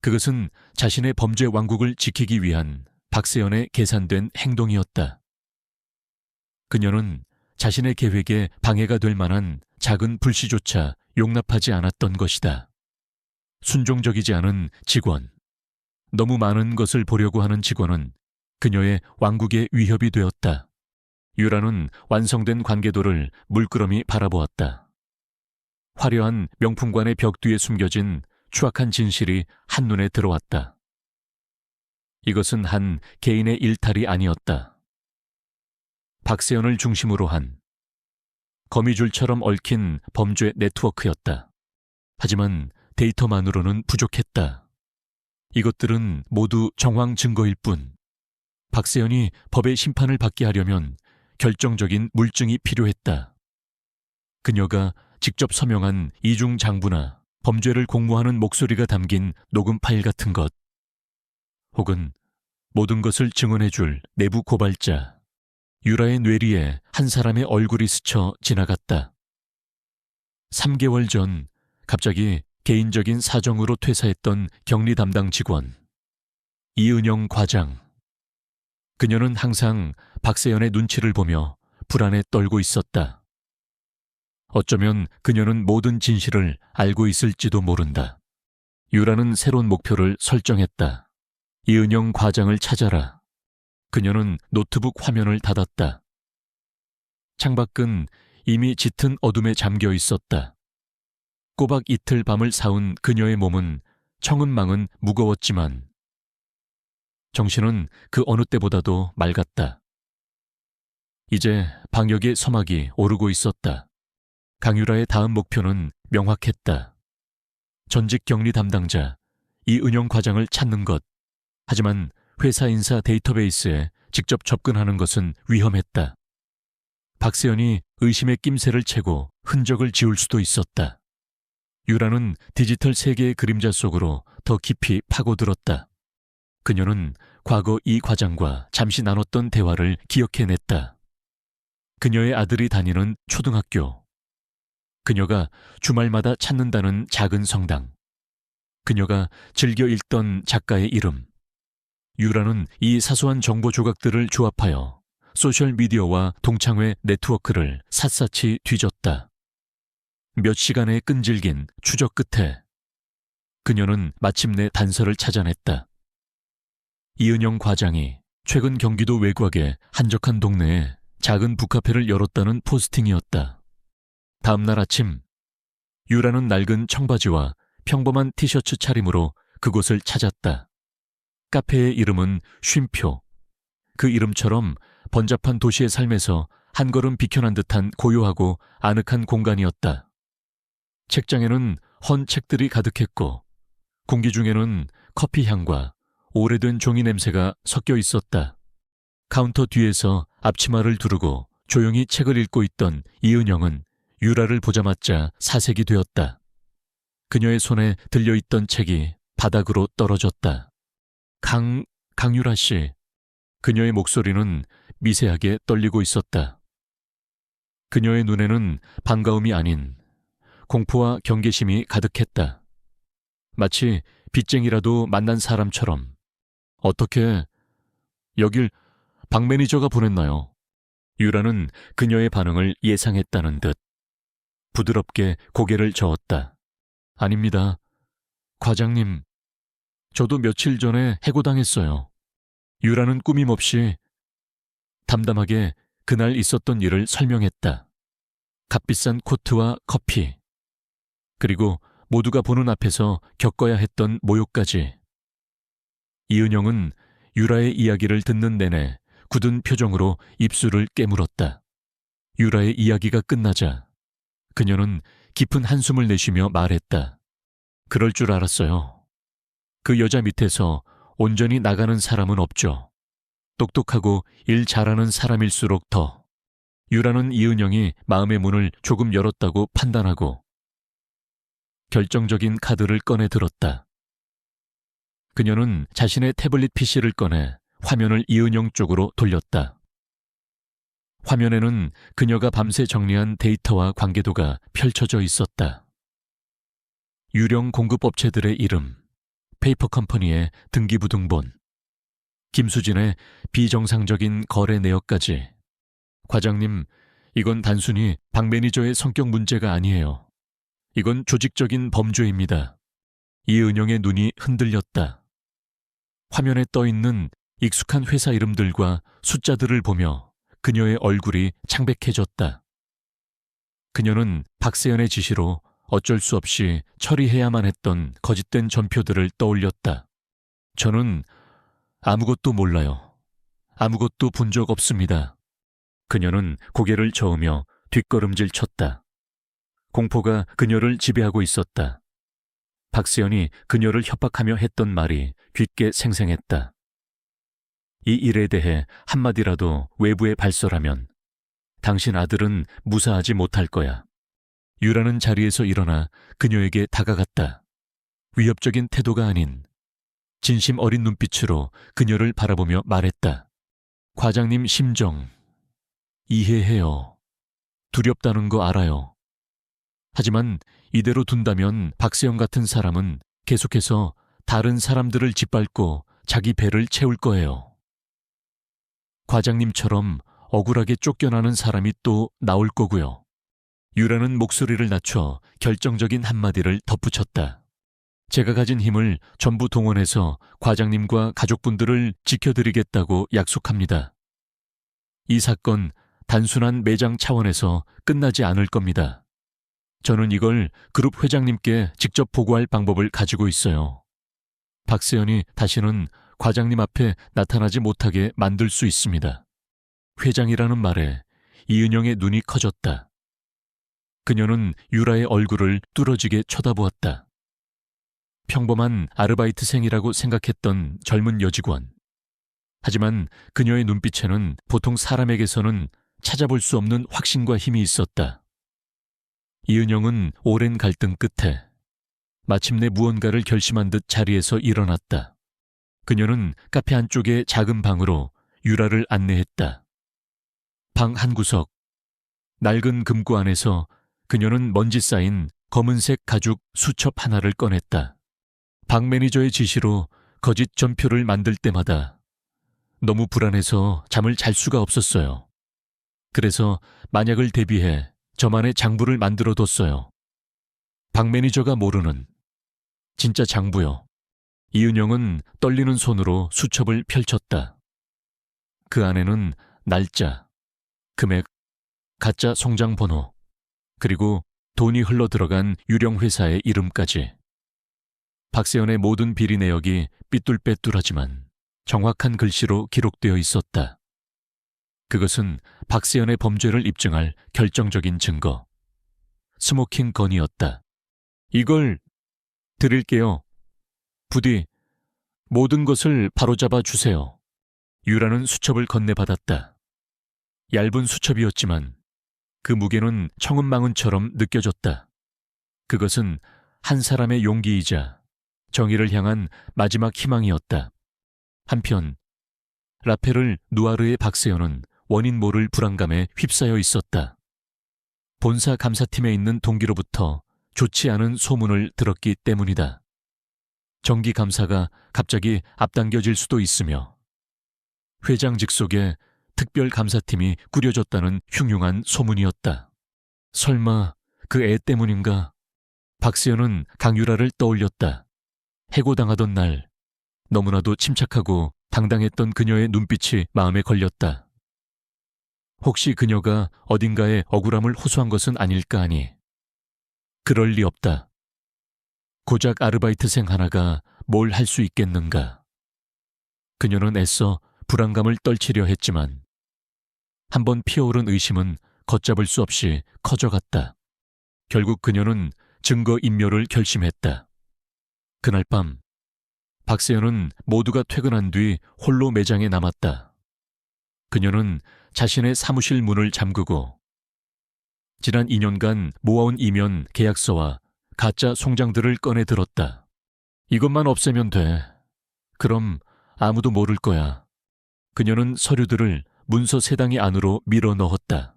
그것은 자신의 범죄 왕국을 지키기 위한 박세연의 계산된 행동이었다. 그녀는 자신의 계획에 방해가 될 만한 작은 불씨조차 용납하지 않았던 것이다. 순종적이지 않은 직원, 너무 많은 것을 보려고 하는 직원은 그녀의 왕국의 위협이 되었다. 유라는 완성된 관계도를 물끄러미 바라보았다. 화려한 명품관의 벽 뒤에 숨겨진 추악한 진실이 한눈에 들어왔다. 이것은 한 개인의 일탈이 아니었다. 박세연을 중심으로 한 거미줄처럼 얽힌 범죄 네트워크였다. 하지만 데이터만으로는 부족했다. 이것들은 모두 정황 증거일 뿐 박세연이 법의 심판을 받게 하려면 결정적인 물증이 필요했다. 그녀가 직접 서명한 이중 장부나 범죄를 공모하는 목소리가 담긴 녹음 파일 같은 것, 혹은 모든 것을 증언해줄 내부 고발자, 유라의 뇌리에 한 사람의 얼굴이 스쳐 지나갔다. 3개월 전 갑자기 개인적인 사정으로 퇴사했던 격리 담당 직원, 이은영 과장. 그녀는 항상 박세연의 눈치를 보며 불안에 떨고 있었다. 어쩌면 그녀는 모든 진실을 알고 있을지도 모른다. 유라는 새로운 목표를 설정했다. 이은영 과장을 찾아라. 그녀는 노트북 화면을 닫았다. 창밖은 이미 짙은 어둠에 잠겨 있었다. 꼬박 이틀 밤을 사운 그녀의 몸은 청은망은 무거웠지만 정신은 그 어느 때보다도 맑았다. 이제 방역의 서막이 오르고 있었다. 강유라의 다음 목표는 명확했다. 전직 격리 담당자 이은영 과장을 찾는 것. 하지만 회사 인사 데이터베이스에 직접 접근하는 것은 위험했다. 박세연이 의심의 낌새를 채고 흔적을 지울 수도 있었다. 유라는 디지털 세계의 그림자 속으로 더 깊이 파고들었다. 그녀는 과거 이 과장과 잠시 나눴던 대화를 기억해냈다. 그녀의 아들이 다니는 초등학교. 그녀가 주말마다 찾는다는 작은 성당. 그녀가 즐겨 읽던 작가의 이름. 유라는 이 사소한 정보 조각들을 조합하여 소셜미디어와 동창회 네트워크를 샅샅이 뒤졌다. 몇 시간의 끈질긴 추적 끝에 그녀는 마침내 단서를 찾아냈다. 이은영 과장이 최근 경기도 외곽의 한적한 동네에 작은 북카페를 열었다는 포스팅이었다. 다음 날 아침, 유라는 낡은 청바지와 평범한 티셔츠 차림으로 그곳을 찾았다. 카페의 이름은 쉼표. 그 이름처럼 번잡한 도시의 삶에서 한 걸음 비켜난 듯한 고요하고 아늑한 공간이었다. 책장에는 헌 책들이 가득했고 공기 중에는 커피 향과 오래된 종이 냄새가 섞여 있었다. 카운터 뒤에서 앞치마를 두르고 조용히 책을 읽고 있던 이은영은 유라를 보자마자 사색이 되었다. 그녀의 손에 들려있던 책이 바닥으로 떨어졌다. 강유라 씨. 그녀의 목소리는 미세하게 떨리고 있었다. 그녀의 눈에는 반가움이 아닌 공포와 경계심이 가득했다. 마치 빚쟁이라도 만난 사람처럼. 어떻게 여길 박 매니저가 보냈나요? 유라는 그녀의 반응을 예상했다는 듯 부드럽게 고개를 저었다. 아닙니다. 과장님, 저도 며칠 전에 해고당했어요. 유라는 꾸밈없이 담담하게 그날 있었던 일을 설명했다. 값비싼 코트와 커피, 그리고 모두가 보는 앞에서 겪어야 했던 모욕까지. 이은영은 유라의 이야기를 듣는 내내 굳은 표정으로 입술을 깨물었다. 유라의 이야기가 끝나자 그녀는 깊은 한숨을 내쉬며 말했다. 그럴 줄 알았어요. 그 여자 밑에서 온전히 나가는 사람은 없죠. 똑똑하고 일 잘하는 사람일수록 더. 유라는 이은영이 마음의 문을 조금 열었다고 판단하고 결정적인 카드를 꺼내 들었다. 그녀는 자신의 태블릿 PC를 꺼내 화면을 이은영 쪽으로 돌렸다. 화면에는 그녀가 밤새 정리한 데이터와 관계도가 펼쳐져 있었다. 유령 공급업체들의 이름, 페이퍼 컴퍼니의 등기부등본, 김수진의 비정상적인 거래 내역까지. 과장님, 이건 단순히 박 매니저의 성격 문제가 아니에요. 이건 조직적인 범죄입니다. 이은영의 눈이 흔들렸다. 화면에 떠있는 익숙한 회사 이름들과 숫자들을 보며 그녀의 얼굴이 창백해졌다. 그녀는 박세연의 지시로 어쩔 수 없이 처리해야만 했던 거짓된 전표들을 떠올렸다. 저는 아무것도 몰라요. 아무것도 본 적 없습니다. 그녀는 고개를 저으며 뒷걸음질 쳤다. 공포가 그녀를 지배하고 있었다. 박세연이 그녀를 협박하며 했던 말이 귓게 생생했다. 이 일에 대해 한마디라도 외부에 발설하면 당신 아들은 무사하지 못할 거야. 유라는 자리에서 일어나 그녀에게 다가갔다. 위협적인 태도가 아닌 진심 어린 눈빛으로 그녀를 바라보며 말했다. 과장님 심정 이해해요. 두렵다는 거 알아요. 하지만 이대로 둔다면 박세영 같은 사람은 계속해서 다른 사람들을 짓밟고 자기 배를 채울 거예요. 과장님처럼 억울하게 쫓겨나는 사람이 또 나올 거고요. 유라는 목소리를 낮춰 결정적인 한마디를 덧붙였다. 제가 가진 힘을 전부 동원해서 과장님과 가족분들을 지켜드리겠다고 약속합니다. 이 사건 단순한 매장 차원에서 끝나지 않을 겁니다. 저는 이걸 그룹 회장님께 직접 보고할 방법을 가지고 있어요. 박세연이 다시는 과장님 앞에 나타나지 못하게 만들 수 있습니다. 회장이라는 말에 이은영의 눈이 커졌다. 그녀는 유라의 얼굴을 뚫어지게 쳐다보았다. 평범한 아르바이트생이라고 생각했던 젊은 여직원. 하지만 그녀의 눈빛에는 보통 사람에게서는 찾아볼 수 없는 확신과 힘이 있었다. 이은영은 오랜 갈등 끝에 마침내 무언가를 결심한 듯 자리에서 일어났다. 그녀는 카페 안쪽의 작은 방으로 유라를 안내했다. 방 한 구석, 낡은 금고 안에서 그녀는 먼지 쌓인 검은색 가죽 수첩 하나를 꺼냈다. 박 매니저의 지시로 거짓 전표를 만들 때마다 너무 불안해서 잠을 잘 수가 없었어요. 그래서 만약을 대비해 저만의 장부를 만들어뒀어요. 박 매니저가 모르는 진짜 장부요. 이은영은 떨리는 손으로 수첩을 펼쳤다. 그 안에는 날짜, 금액, 가짜 송장 번호, 그리고 돈이 흘러들어간 유령 회사의 이름까지. 박세연의 모든 비리 내역이 삐뚤빼뚤하지만 정확한 글씨로 기록되어 있었다. 그것은 박세연의 범죄를 입증할 결정적인 증거. 스모킹 건이었다. 이걸 드릴게요. 부디 모든 것을 바로잡아 주세요. 유라는 수첩을 건네받았다. 얇은 수첩이었지만 그 무게는 청운망은처럼 느껴졌다. 그것은 한 사람의 용기이자 정의를 향한 마지막 희망이었다. 한편 라펠을 누아르의 박세연은 원인 모를 불안감에 휩싸여 있었다. 본사 감사팀에 있는 동기로부터 좋지 않은 소문을 들었기 때문이다. 정기 감사가 갑자기 앞당겨질 수도 있으며 회장 직속에 특별 감사팀이 꾸려졌다는 흉흉한 소문이었다. 설마 그 애 때문인가? 박세연은 강유라를 떠올렸다. 해고당하던 날 너무나도 침착하고 당당했던 그녀의 눈빛이 마음에 걸렸다. 혹시 그녀가 어딘가에 억울함을 호소한 것은 아닐까 하니 그럴 리 없다. 고작 아르바이트생 하나가 뭘 할 수 있겠는가. 그녀는 애써 불안감을 떨치려 했지만 한번 피어오른 의심은 걷잡을 수 없이 커져갔다. 결국 그녀는 증거인멸을 결심했다. 그날 밤 박세연은 모두가 퇴근한 뒤 홀로 매장에 남았다. 그녀는 자신의 사무실 문을 잠그고 지난 2년간 모아온 이면 계약서와 가짜 송장들을 꺼내 들었다. 이것만 없애면 돼. 그럼 아무도 모를 거야. 그녀는 서류들을 문서 세당이 안으로 밀어 넣었다.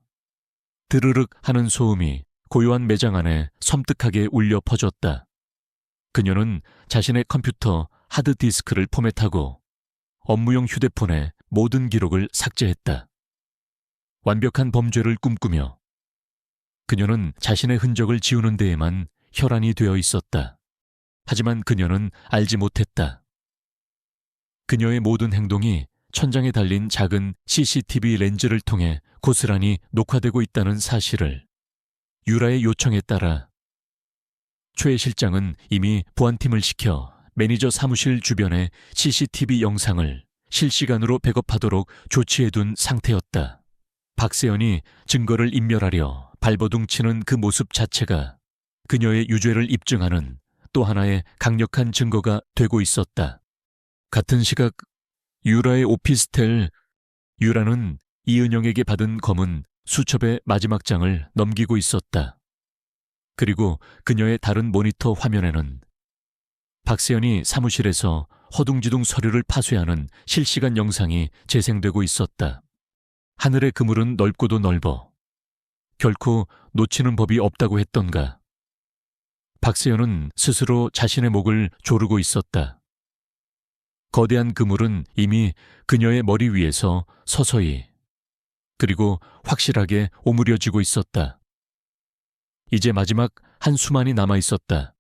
드르륵 하는 소음이 고요한 매장 안에 섬뜩하게 울려 퍼졌다. 그녀는 자신의 컴퓨터 하드디스크를 포맷하고 업무용 휴대폰에 모든 기록을 삭제했다. 완벽한 범죄를 꿈꾸며 그녀는 자신의 흔적을 지우는 데에만 혈안이 되어 있었다. 하지만 그녀는 알지 못했다. 그녀의 모든 행동이 천장에 달린 작은 CCTV 렌즈를 통해 고스란히 녹화되고 있다는 사실을. 유라의 요청에 따라 최 실장은 이미 보안팀을 시켜 매니저 사무실 주변의 CCTV 영상을 실시간으로 백업하도록 조치해둔 상태였다. 박세연이 증거를 인멸하려 발버둥치는 그 모습 자체가 그녀의 유죄를 입증하는 또 하나의 강력한 증거가 되고 있었다. 같은 시각 유라의 오피스텔. 유라는 이은영에게 받은 검은 수첩의 마지막 장을 넘기고 있었다. 그리고 그녀의 다른 모니터 화면에는 박세연이 사무실에서 허둥지둥 서류를 파쇄하는 실시간 영상이 재생되고 있었다. 하늘의 그물은 넓고도 넓어 결코 놓치는 법이 없다고 했던가. 박세연은 스스로 자신의 목을 조르고 있었다. 거대한 그물은 이미 그녀의 머리 위에서 서서히 그리고 확실하게 오므려지고 있었다. 이제 마지막 한 수만이 남아 있었다.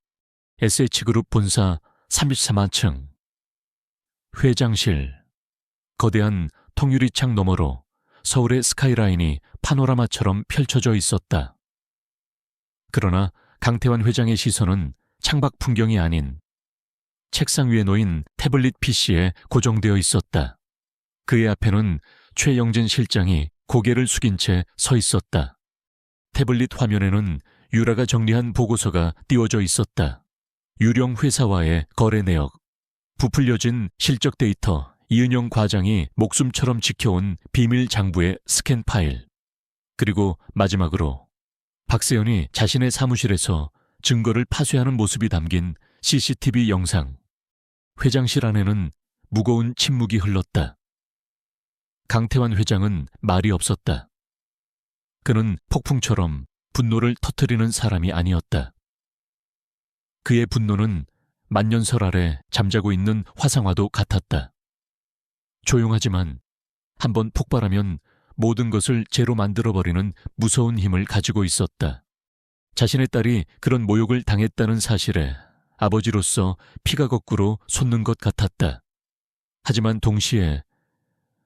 SH그룹 본사 33만 층. 회장실. 거대한 통유리창 너머로 서울의 스카이라인이 파노라마처럼 펼쳐져 있었다. 그러나 강태환 회장의 시선은 창밖 풍경이 아닌 책상 위에 놓인 태블릿 PC에 고정되어 있었다. 그의 앞에는 최영진 실장이 고개를 숙인 채 서 있었다. 태블릿 화면에는 유라가 정리한 보고서가 띄워져 있었다. 유령 회사와의 거래 내역, 부풀려진 실적 데이터, 이은영 과장이 목숨처럼 지켜온 비밀 장부의 스캔 파일, 그리고 마지막으로 박세연이 자신의 사무실에서 증거를 파쇄하는 모습이 담긴 CCTV 영상. 회장실 안에는 무거운 침묵이 흘렀다. 강태환 회장은 말이 없었다. 그는 폭풍처럼 분노를 터뜨리는 사람이 아니었다. 그의 분노는 만년설 아래 잠자고 있는 화상화도 같았다. 조용하지만 한번 폭발하면 모든 것을 재로 만들어버리는 무서운 힘을 가지고 있었다. 자신의 딸이 그런 모욕을 당했다는 사실에 아버지로서 피가 거꾸로 솟는 것 같았다. 하지만 동시에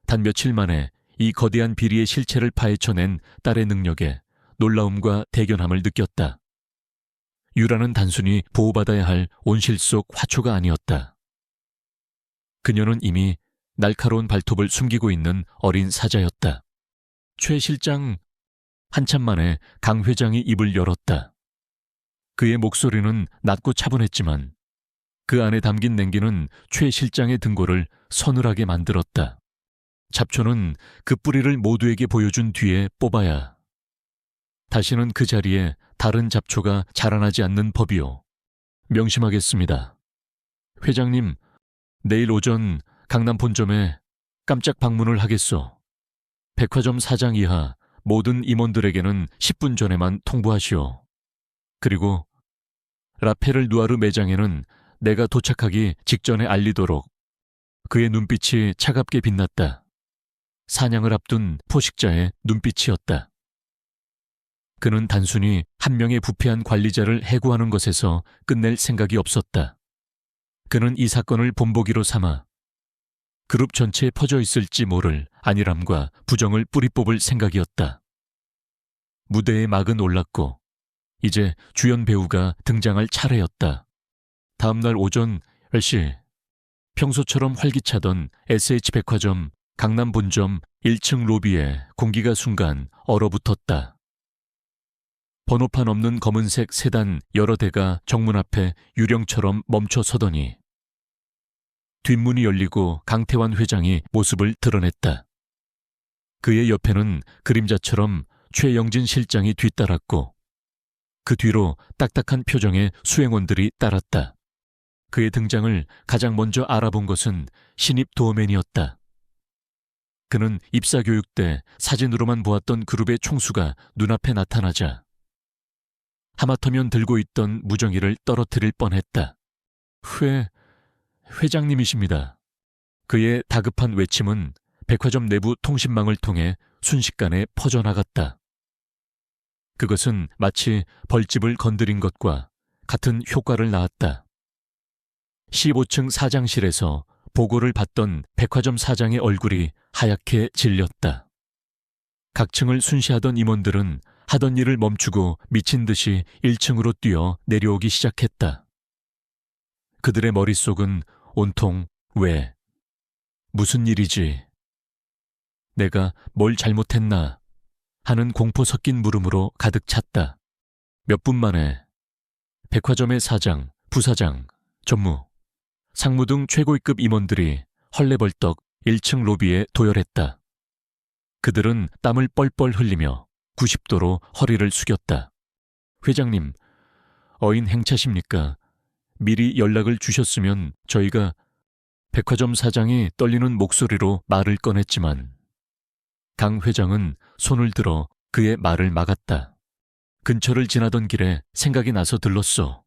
단 며칠 만에 이 거대한 비리의 실체를 파헤쳐낸 딸의 능력에 놀라움과 대견함을 느꼈다. 유라는 단순히 보호받아야 할 온실 속 화초가 아니었다. 그녀는 이미 날카로운 발톱을 숨기고 있는 어린 사자였다. 최 실장, 한참 만에 강 회장이 입을 열었다. 그의 목소리는 낮고 차분했지만 그 안에 담긴 냉기는 최 실장의 등골을 서늘하게 만들었다. 잡초는 그 뿌리를 모두에게 보여준 뒤에 뽑아야 다시는 그 자리에 다른 잡초가 자라나지 않는 법이요. 명심하겠습니다. 회장님, 내일 오전 강남 본점에 깜짝 방문을 하겠소. 백화점 사장 이하 모든 임원들에게는 10분 전에만 통보하시오. 그리고 라페르 누아르 매장에는 내가 도착하기 직전에 알리도록. 그의 눈빛이 차갑게 빛났다. 사냥을 앞둔 포식자의 눈빛이었다. 그는 단순히 한 명의 부패한 관리자를 해고하는 것에서 끝낼 생각이 없었다. 그는 이 사건을 본보기로 삼아 그룹 전체에 퍼져 있을지 모를 안일함과 부정을 뿌리 뽑을 생각이었다. 무대의 막은 올랐고 이제 주연 배우가 등장할 차례였다. 다음날 오전 10시 평소처럼 활기차던 SH 백화점 강남 본점 1층 로비에 공기가 순간 얼어붙었다. 번호판 없는 검은색 세단 여러 대가 정문 앞에 유령처럼 멈춰 서더니 뒷문이 열리고 강태환 회장이 모습을 드러냈다. 그의 옆에는 그림자처럼 최영진 실장이 뒤따랐고 그 뒤로 딱딱한 표정의 수행원들이 따랐다. 그의 등장을 가장 먼저 알아본 것은 신입 도어맨이었다. 그는 입사교육 때 사진으로만 보았던 그룹의 총수가 눈앞에 나타나자 하마터면 들고 있던 무정이를 떨어뜨릴 뻔했다. 회장님이십니다. 그의 다급한 외침은 백화점 내부 통신망을 통해 순식간에 퍼져나갔다. 그것은 마치 벌집을 건드린 것과 같은 효과를 낳았다. 15층 사장실에서 보고를 받던 백화점 사장의 얼굴이 하얗게 질렸다. 각 층을 순시하던 임원들은 하던 일을 멈추고 미친 듯이 1층으로 뛰어 내려오기 시작했다. 그들의 머릿속은 온통 왜? 무슨 일이지? 내가 뭘 잘못했나? 하는 공포 섞인 물음으로 가득 찼다. 몇 분 만에 백화점의 사장, 부사장, 전무, 상무 등 최고위급 임원들이 헐레벌떡 1층 로비에 도열했다. 그들은 땀을 뻘뻘 흘리며 90도로 허리를 숙였다. 회장님, 어인 행차십니까? 미리 연락을 주셨으면 저희가 백화점 사장이 떨리는 목소리로 말을 꺼냈지만 강 회장은 손을 들어 그의 말을 막았다. 근처를 지나던 길에 생각이 나서 들렀어.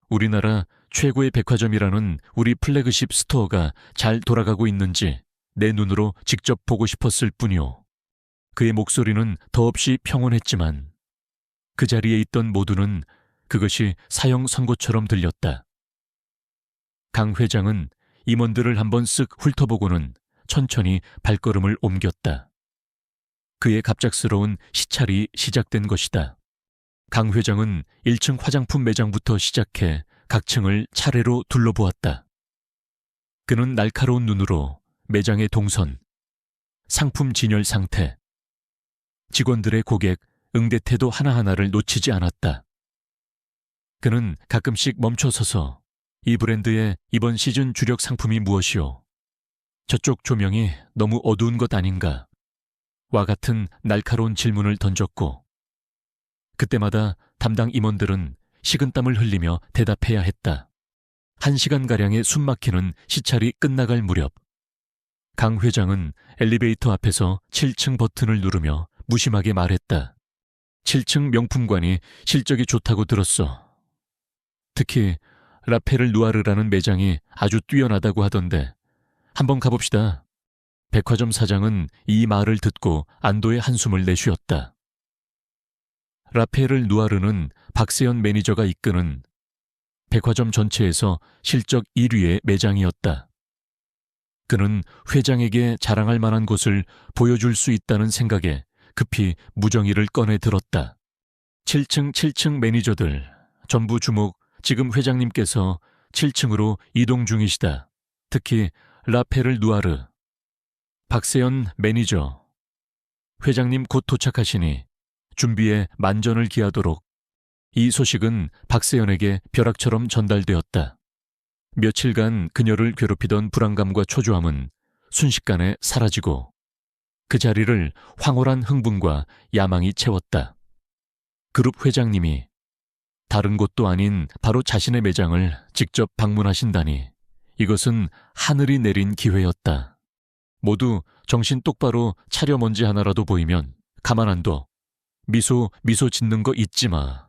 우리나라 최고의 백화점이라는 우리 플래그십 스토어가 잘 돌아가고 있는지 내 눈으로 직접 보고 싶었을 뿐이오. 그의 목소리는 더없이 평온했지만 그 자리에 있던 모두는 그것이 사형 선고처럼 들렸다. 강 회장은 임원들을 한번 쓱 훑어보고는 천천히 발걸음을 옮겼다. 그의 갑작스러운 시찰이 시작된 것이다. 강 회장은 1층 화장품 매장부터 시작해 각 층을 차례로 둘러보았다. 그는 날카로운 눈으로 매장의 동선, 상품 진열 상태, 직원들의 고객, 응대 태도 하나하나를 놓치지 않았다. 그는 가끔씩 멈춰서서 이 브랜드의 이번 시즌 주력 상품이 무엇이오? 저쪽 조명이 너무 어두운 것 아닌가? 와 같은 날카로운 질문을 던졌고 그때마다 담당 임원들은 식은땀을 흘리며 대답해야 했다. 1시간가량의 숨막히는 시찰이 끝나갈 무렵 강 회장은 엘리베이터 앞에서 7층 버튼을 누르며 무심하게 말했다. 7층 명품관이 실적이 좋다고 들었어. 특히 라페를 누아르라는 매장이 아주 뛰어나다고 하던데 한번 가봅시다. 백화점 사장은 이 말을 듣고 안도의 한숨을 내쉬었다. 라페를 누아르는 박세연 매니저가 이끄는 백화점 전체에서 실적 1위의 매장이었다. 그는 회장에게 자랑할 만한 곳을 보여줄 수 있다는 생각에 급히 무정의를 꺼내 들었다. 7층 매니저들 전부 주목. 지금 회장님께서 7층으로 이동 중이시다. 특히 라페를 누아르. 박세연 매니저. 회장님 곧 도착하시니 준비에 만전을 기하도록. 이 소식은 박세연에게 벼락처럼 전달되었다. 며칠간 그녀를 괴롭히던 불안감과 초조함은 순식간에 사라지고 그 자리를 황홀한 흥분과 야망이 채웠다. 그룹 회장님이 다른 곳도 아닌 바로 자신의 매장을 직접 방문하신다니 이것은 하늘이 내린 기회였다. 모두 정신 똑바로 차려. 먼지 하나라도 보이면 가만 안 둬. 미소 짓는 거 잊지 마.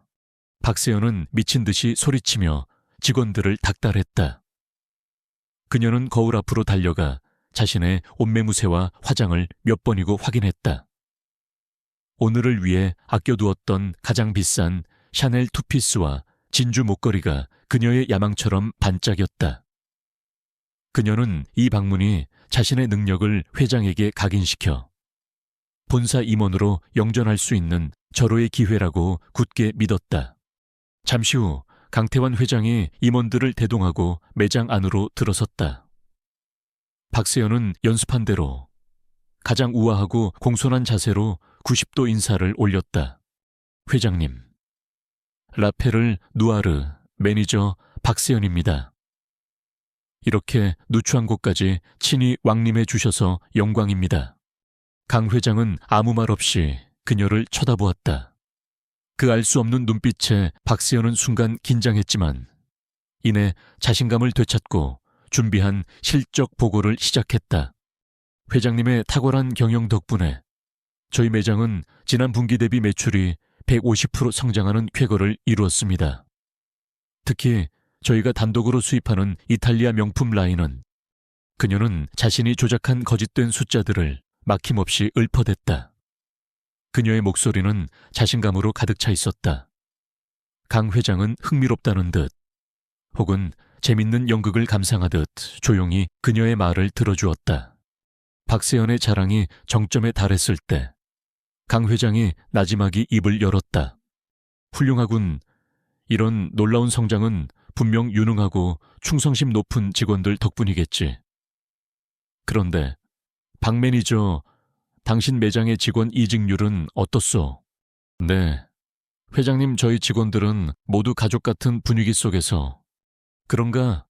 박세연은 미친 듯이 소리치며 직원들을 닥달했다. 그녀는 거울 앞으로 달려가 자신의 옷매무새와 화장을 몇 번이고 확인했다. 오늘을 위해 아껴두었던 가장 비싼 샤넬 투피스와 진주 목걸이가 그녀의 야망처럼 반짝였다. 그녀는 이 방문이 자신의 능력을 회장에게 각인시켜 본사 임원으로 영전할 수 있는 절호의 기회라고 굳게 믿었다. 잠시 후 강태환 회장이 임원들을 대동하고 매장 안으로 들어섰다. 박세연은 연습한 대로 가장 우아하고 공손한 자세로 90도 인사를 올렸다. 회장님, 라페를 누아르 매니저 박세연입니다. 이렇게 누추한 곳까지 친히 왕림해 주셔서 영광입니다. 강 회장은 아무 말 없이 그녀를 쳐다보았다. 그 알 수 없는 눈빛에 박세연은 순간 긴장했지만 이내 자신감을 되찾고 준비한 실적 보고를 시작했다. 회장님의 탁월한 경영 덕분에 저희 매장은 지난 분기 대비 매출이 150% 성장하는 쾌거를 이루었습니다. 특히 저희가 단독으로 수입하는 이탈리아 명품 라인은 그녀는 자신이 조작한 거짓된 숫자들을 막힘없이 읊어댔다. 그녀의 목소리는 자신감으로 가득 차 있었다. 강 회장은 흥미롭다는 듯 혹은 재밌는 연극을 감상하듯 조용히 그녀의 말을 들어주었다. 박세연의 자랑이 정점에 달했을 때 강 회장이 나지막이 입을 열었다. 훌륭하군. 이런 놀라운 성장은 분명 유능하고 충성심 높은 직원들 덕분이겠지. 그런데 박 매니저, 당신 매장의 직원 이직률은 어떻소? 네. 회장님, 저희 직원들은 모두 가족 같은 분위기 속에서. 그런가?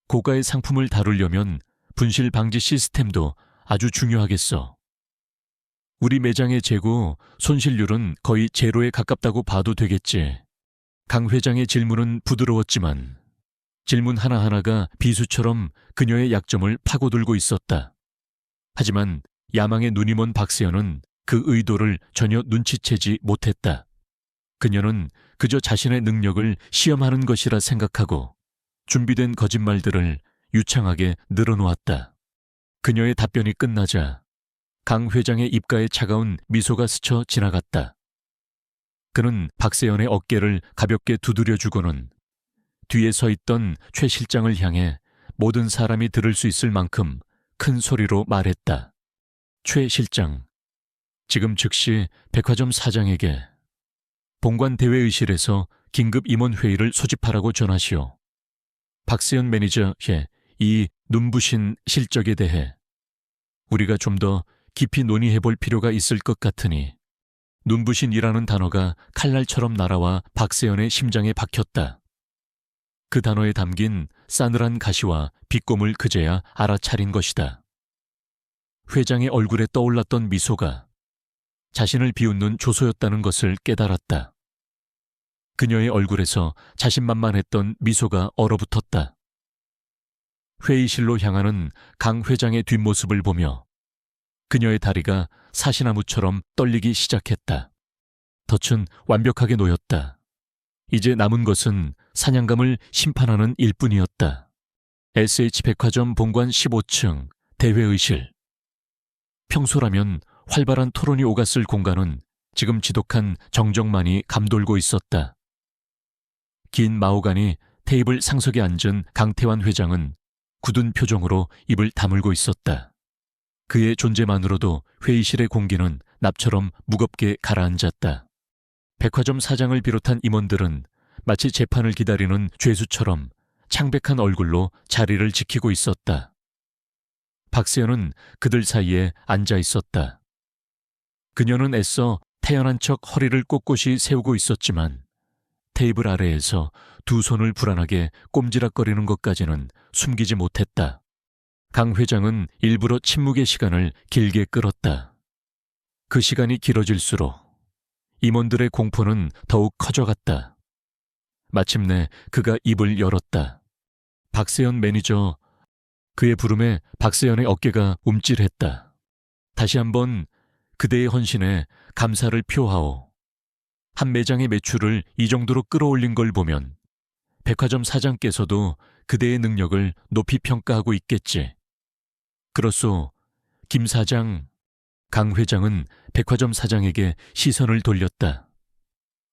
고가의 상품을 다루려면 분실 방지 시스템도 아주 중요하겠어. 우리 매장의 재고 손실률은 거의 제로에 가깝다고 봐도 되겠지. 강 회장의 질문은 부드러웠지만 질문 하나하나가 비수처럼 그녀의 약점을 파고들고 있었다. 하지만 야망의 눈이 먼 박세연은 그 의도를 전혀 눈치채지 못했다. 그녀는 그저 자신의 능력을 시험하는 것이라 생각하고 준비된 거짓말들을 유창하게 늘어놓았다. 그녀의 답변이 끝나자 강 회장의 입가에 차가운 미소가 스쳐 지나갔다. 그는 박세연의 어깨를 가볍게 두드려주고는 뒤에 서 있던 최 실장을 향해 모든 사람이 들을 수 있을 만큼 큰 소리로 말했다. 최 실장, 지금 즉시 백화점 사장에게 본관 대회의실에서 긴급 임원회의를 소집하라고 전하시오. 박세연 매니저의 이 눈부신 실적에 대해 우리가 좀 더 깊이 논의해볼 필요가 있을 것 같으니. 눈부신이라는 단어가 칼날처럼 날아와 박세연의 심장에 박혔다. 그 단어에 담긴 싸늘한 가시와 비꼼을 그제야 알아차린 것이다. 회장의 얼굴에 떠올랐던 미소가 자신을 비웃는 조소였다는 것을 깨달았다. 그녀의 얼굴에서 자신만만했던 미소가 얼어붙었다. 회의실로 향하는 강 회장의 뒷모습을 보며 그녀의 다리가 사시나무처럼 떨리기 시작했다. 덫은 완벽하게 놓였다. 이제 남은 것은 사냥감을 심판하는 일뿐이었다. SH백화점 본관 15층 대회의실. 평소라면 활발한 토론이 오갔을 공간은 지금 지독한 정적만이 감돌고 있었다. 긴 마호간이 테이블 상석에 앉은 강태환 회장은 굳은 표정으로 입을 다물고 있었다. 그의 존재만으로도 회의실의 공기는 납처럼 무겁게 가라앉았다. 백화점 사장을 비롯한 임원들은 마치 재판을 기다리는 죄수처럼 창백한 얼굴로 자리를 지키고 있었다. 박세연은 그들 사이에 앉아 있었다. 그녀는 애써 태연한 척 허리를 꼿꼿이 세우고 있었지만 테이블 아래에서 두 손을 불안하게 꼼지락거리는 것까지는 숨기지 못했다. 강 회장은 일부러 침묵의 시간을 길게 끌었다. 그 시간이 길어질수록 임원들의 공포는 더욱 커져갔다. 마침내 그가 입을 열었다. 박세연 매니저. 그의 부름에 박세연의 어깨가 움찔했다. 다시 한번 그대의 헌신에 감사를 표하오. 한 매장의 매출을 이 정도로 끌어올린 걸 보면 백화점 사장께서도 그대의 능력을 높이 평가하고 있겠지. 그렇소, 김 사장. 강 회장은 백화점 사장에게 시선을 돌렸다.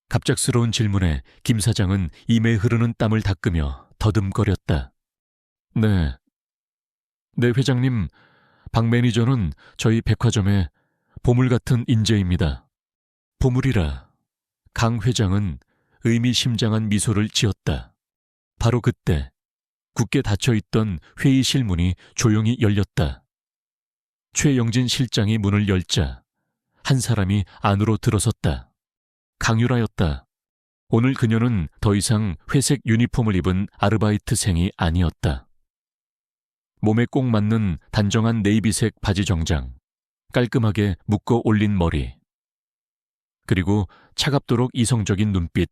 갑작스러운 질문에 김 사장은 입에 흐르는 땀을 닦으며 더듬거렸다. 네, 회장님, 박 매니저는 저희 백화점의 보물 같은 인재입니다. 보물이라. 강 회장은 의미심장한 미소를 지었다. 바로 그때 굳게 닫혀있던 회의실 문이 조용히 열렸다. 최영진 실장이 문을 열자 한 사람이 안으로 들어섰다. 강유라였다. 오늘 그녀는 더 이상 회색 유니폼을 입은 아르바이트생이 아니었다. 몸에 꼭 맞는 단정한 네이비색 바지 정장, 깔끔하게 묶어 올린 머리, 그리고 차갑도록 이성적인 눈빛.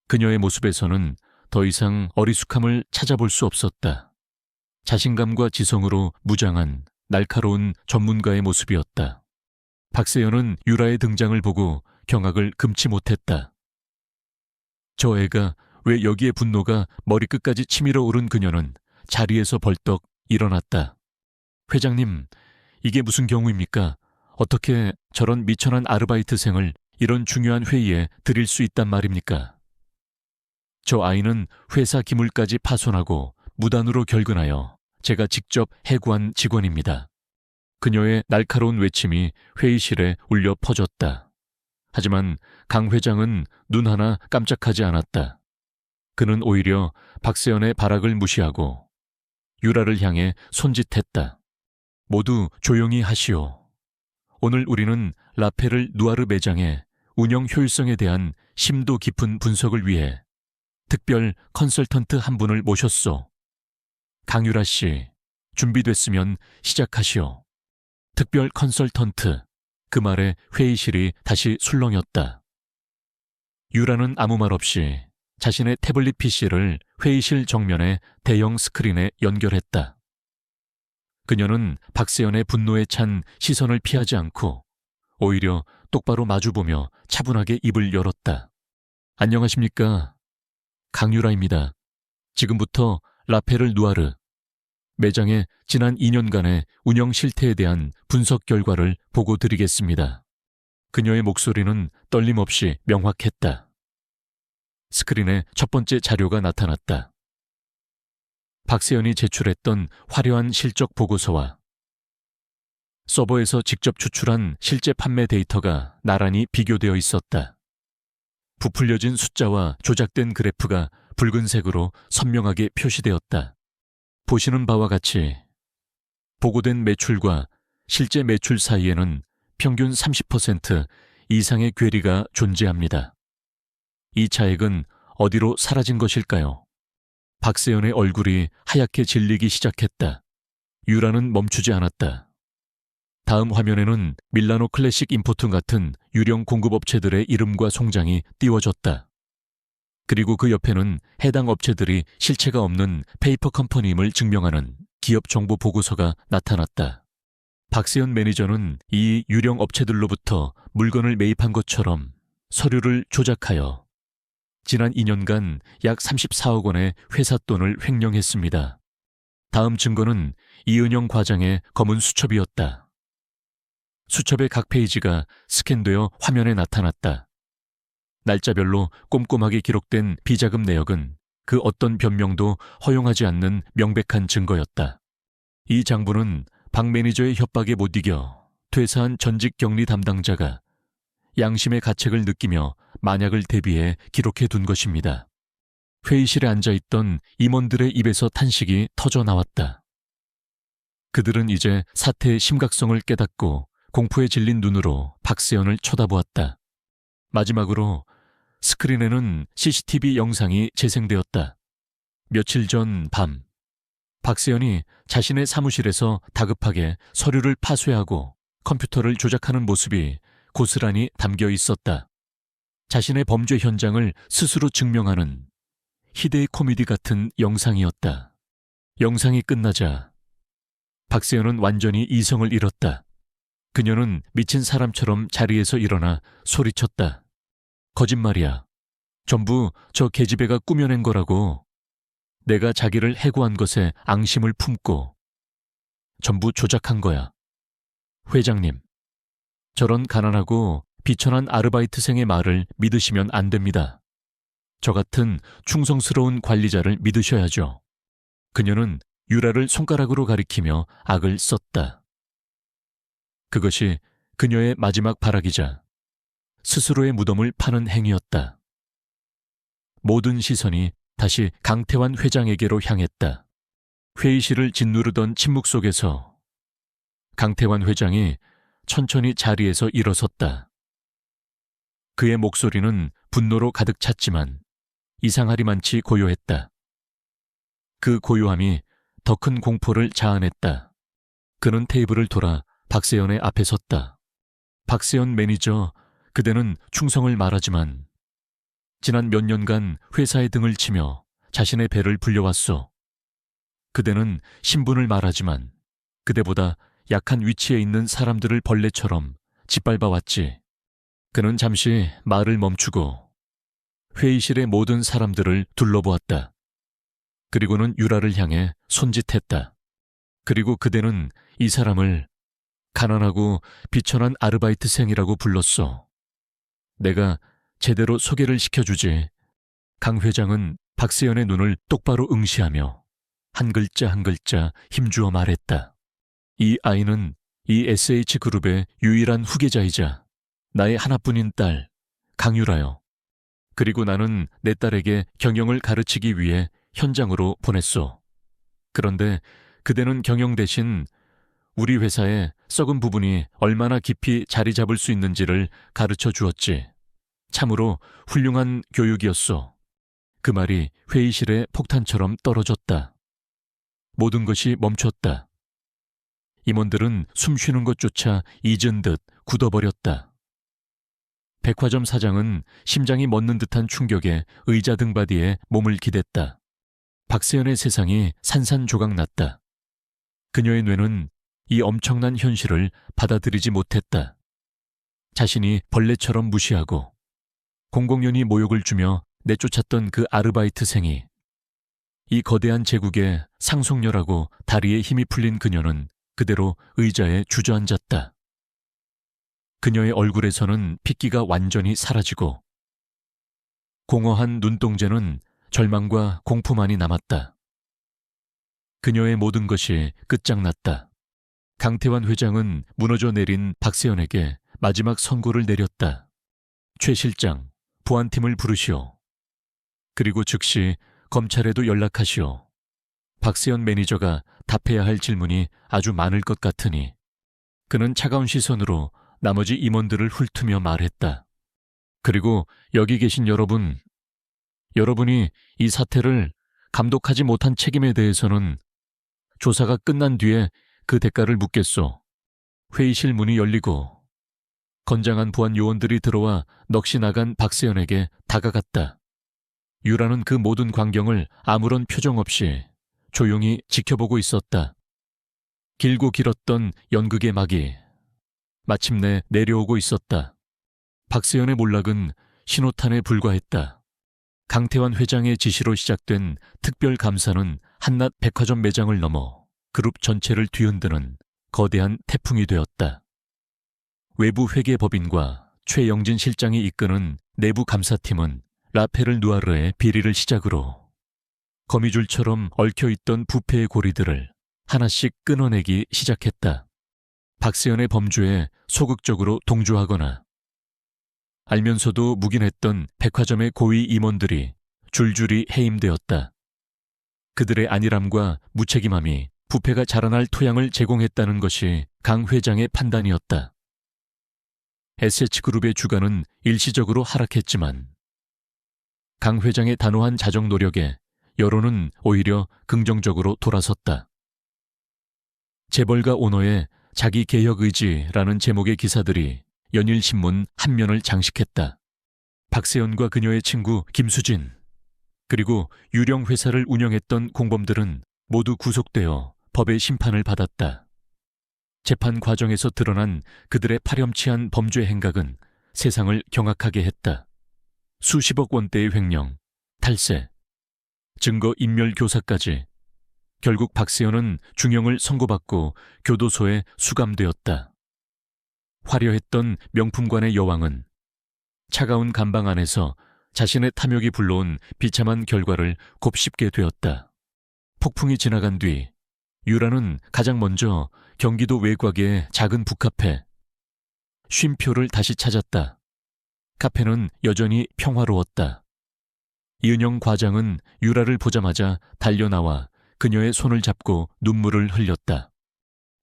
그녀의 모습에서는 더 이상 어리숙함을 찾아볼 수 없었다. 자신감과 지성으로 무장한 날카로운 전문가의 모습이었다. 박세연은 유라의 등장을 보고 경악을 금치 못했다. 저 애가 왜 여기에 분노가 머리끝까지 치밀어 오른 그녀는 자리에서 벌떡 일어났다. 회장님, 이게 무슨 경우입니까? 어떻게 저런 미천한 아르바이트생을 이런 중요한 회의에 들일 수 있단 말입니까? 저 아이는 회사 기물까지 파손하고 무단으로 결근하여 제가 직접 해고한 직원입니다. 그녀의 날카로운 외침이 회의실에 울려 퍼졌다. 하지만 강 회장은 눈 하나 깜짝하지 않았다. 그는 오히려 박세연의 발악을 무시하고 유라를 향해 손짓했다. 모두 조용히 하시오. 오늘 우리는 라페를 누아르 매장의 운영 효율성에 대한 심도 깊은 분석을 위해 특별 컨설턴트 한 분을 모셨소. 강유라 씨, 준비됐으면 시작하시오. 특별 컨설턴트. 그 말에 회의실이 다시 술렁였다. 유라는 아무 말 없이 자신의 태블릿 PC를 회의실 정면의 대형 스크린에 연결했다. 그녀는 박세연의 분노에 찬 시선을 피하지 않고 오히려 똑바로 마주보며 차분하게 입을 열었다. 안녕하십니까? 강유라입니다. 지금부터 라페를 누아르 매장의 지난 2년간의 운영 실태에 대한 분석 결과를 보고 드리겠습니다. 그녀의 목소리는 떨림 없이 명확했다. 스크린에 첫 번째 자료가 나타났다. 박세연이 제출했던 화려한 실적 보고서와 서버에서 직접 추출한 실제 판매 데이터가 나란히 비교되어 있었다. 부풀려진 숫자와 조작된 그래프가 붉은색으로 선명하게 표시되었다. 보시는 바와 같이 보고된 매출과 실제 매출 사이에는 평균 30% 이상의 괴리가 존재합니다. 이 차액은 어디로 사라진 것일까요? 박세연의 얼굴이 하얗게 질리기 시작했다. 유라는 멈추지 않았다. 다음 화면에는 밀라노 클래식 임포트 같은 유령 공급업체들의 이름과 송장이 띄워졌다. 그리고 그 옆에는 해당 업체들이 실체가 없는 페이퍼 컴퍼니임을 증명하는 기업 정보 보고서가 나타났다. 박세연 매니저는 이 유령 업체들로부터 물건을 매입한 것처럼 서류를 조작하여 지난 2년간 약 34억 원의 회사 돈을 횡령했습니다. 다음 증거는 이은영 과장의 검은 수첩이었다. 수첩의 각 페이지가 스캔되어 화면에 나타났다. 날짜별로 꼼꼼하게 기록된 비자금 내역은 그 어떤 변명도 허용하지 않는 명백한 증거였다. 이 장부는 박 매니저의 협박에 못 이겨 퇴사한 전직 격리 담당자가 양심의 가책을 느끼며 만약을 대비해 기록해 둔 것입니다. 회의실에 앉아있던 임원들의 입에서 탄식이 터져 나왔다. 그들은 이제 사태의 심각성을 깨닫고 공포에 질린 눈으로 박세연을 쳐다보았다. 마지막으로 스크린에는 CCTV 영상이 재생되었다. 며칠 전 밤, 박세연이 자신의 사무실에서 다급하게 서류를 파쇄하고 컴퓨터를 조작하는 모습이 고스란히 담겨 있었다. 자신의 범죄 현장을 스스로 증명하는 희대의 코미디 같은 영상이었다. 영상이 끝나자 박세연은 완전히 이성을 잃었다. 그녀는 미친 사람처럼 자리에서 일어나 소리쳤다. 거짓말이야. 전부 저 계집애가 꾸며낸 거라고. 내가 자기를 해고한 것에 앙심을 품고 전부 조작한 거야. 회장님, 저런 가난하고 비천한 아르바이트생의 말을 믿으시면 안 됩니다. 저 같은 충성스러운 관리자를 믿으셔야죠. 그녀는 유라를 손가락으로 가리키며 악을 썼다. 그것이 그녀의 마지막 발악이자 스스로의 무덤을 파는 행위였다. 모든 시선이 다시 강태환 회장에게로 향했다. 회의실을 짓누르던 침묵 속에서 강태환 회장이 천천히 자리에서 일어섰다. 그의 목소리는 분노로 가득 찼지만 이상하리만치 고요했다. 그 고요함이 더 큰 공포를 자아냈다. 그는 테이블을 돌아 박세연의 앞에 섰다. 박세연 매니저, 그대는 충성을 말하지만 지난 몇 년간 회사의 등을 치며 자신의 배를 불려왔소. 그대는 신분을 말하지만 그대보다 약한 위치에 있는 사람들을 벌레처럼 짓밟아왔지. 그는 잠시 말을 멈추고 회의실의 모든 사람들을 둘러보았다. 그리고는 유라를 향해 손짓했다. 그리고 그대는 이 사람을 가난하고 비천한 아르바이트생이라고 불렀어. 내가 제대로 소개를 시켜주지. 강 회장은 박세연의 눈을 똑바로 응시하며 한 글자 한 글자 힘주어 말했다. 이 아이는 이 SH그룹의 유일한 후계자이자 나의 하나뿐인 딸 강유라요. 그리고 나는 내 딸에게 경영을 가르치기 위해 현장으로 보냈소. 그런데 그대는 경영 대신 우리 회사의 썩은 부분이 얼마나 깊이 자리 잡을 수 있는지를 가르쳐 주었지. 참으로 훌륭한 교육이었소. 그 말이 회의실에 폭탄처럼 떨어졌다. 모든 것이 멈췄다. 임원들은 숨 쉬는 것조차 잊은 듯 굳어버렸다. 백화점 사장은 심장이 멎는 듯한 충격에 의자 등받이에 몸을 기댔다. 박세연의 세상이 산산조각 났다. 그녀의 뇌는 이 엄청난 현실을 받아들이지 못했다. 자신이 벌레처럼 무시하고 공공연히 모욕을 주며 내쫓았던 그 아르바이트생이 이 거대한 제국의 상속녀라고 다리에 힘이 풀린 그녀는 그대로 의자에 주저앉았다. 그녀의 얼굴에서는 핏기가 완전히 사라지고 공허한 눈동자는 절망과 공포만이 남았다. 그녀의 모든 것이 끝장났다. 강태환 회장은 무너져 내린 박세연에게 마지막 선고를 내렸다. 최 실장, 보안팀을 부르시오. 그리고 즉시 검찰에도 연락하시오. 박세연 매니저가 답해야 할 질문이 아주 많을 것 같으니. 그는 차가운 시선으로 나머지 임원들을 훑으며 말했다. 그리고 여기 계신 여러분이 이 사태를 감독하지 못한 책임에 대해서는 조사가 끝난 뒤에 그 대가를 묻겠소. 회의실 문이 열리고 건장한 보안 요원들이 들어와 넋이 나간 박세연에게 다가갔다. 유라는 그 모든 광경을 아무런 표정 없이 조용히 지켜보고 있었다. 길고 길었던 연극의 막이 마침내 내려오고 있었다. 박세연의 몰락은 신호탄에 불과했다. 강태환 회장의 지시로 시작된 특별감사는 한낱 백화점 매장을 넘어 그룹 전체를 뒤흔드는 거대한 태풍이 되었다. 외부 회계법인과 최영진 실장이 이끄는 내부 감사팀은 라페를 누아르의 비리를 시작으로 거미줄처럼 얽혀있던 부패의 고리들을 하나씩 끊어내기 시작했다. 박세연의 범죄에 소극적으로 동조하거나 알면서도 묵인했던 백화점의 고위 임원들이 줄줄이 해임되었다. 그들의 안일함과 무책임함이 부패가 자라날 토양을 제공했다는 것이 강 회장의 판단이었다. SH그룹의 주가는 일시적으로 하락했지만 강 회장의 단호한 자정 노력에 여론은 오히려 긍정적으로 돌아섰다. 재벌가 오너의 자기 개혁 의지라는 제목의 기사들이 연일신문 한 면을 장식했다. 박세연과 그녀의 친구 김수진, 그리고 유령 회사를 운영했던 공범들은 모두 구속되어 법의 심판을 받았다. 재판 과정에서 드러난 그들의 파렴치한 범죄 행각은 세상을 경악하게 했다. 수십억 원대의 횡령, 탈세, 증거 인멸 교사까지. 결국 박세연은 중형을 선고받고 교도소에 수감되었다. 화려했던 명품관의 여왕은 차가운 감방 안에서 자신의 탐욕이 불러온 비참한 결과를 곱씹게 되었다. 폭풍이 지나간 뒤 유라는 가장 먼저 경기도 외곽의 작은 북카페 쉼표를 다시 찾았다. 카페는 여전히 평화로웠다. 이은영 과장은 유라를 보자마자 달려나와 그녀의 손을 잡고 눈물을 흘렸다.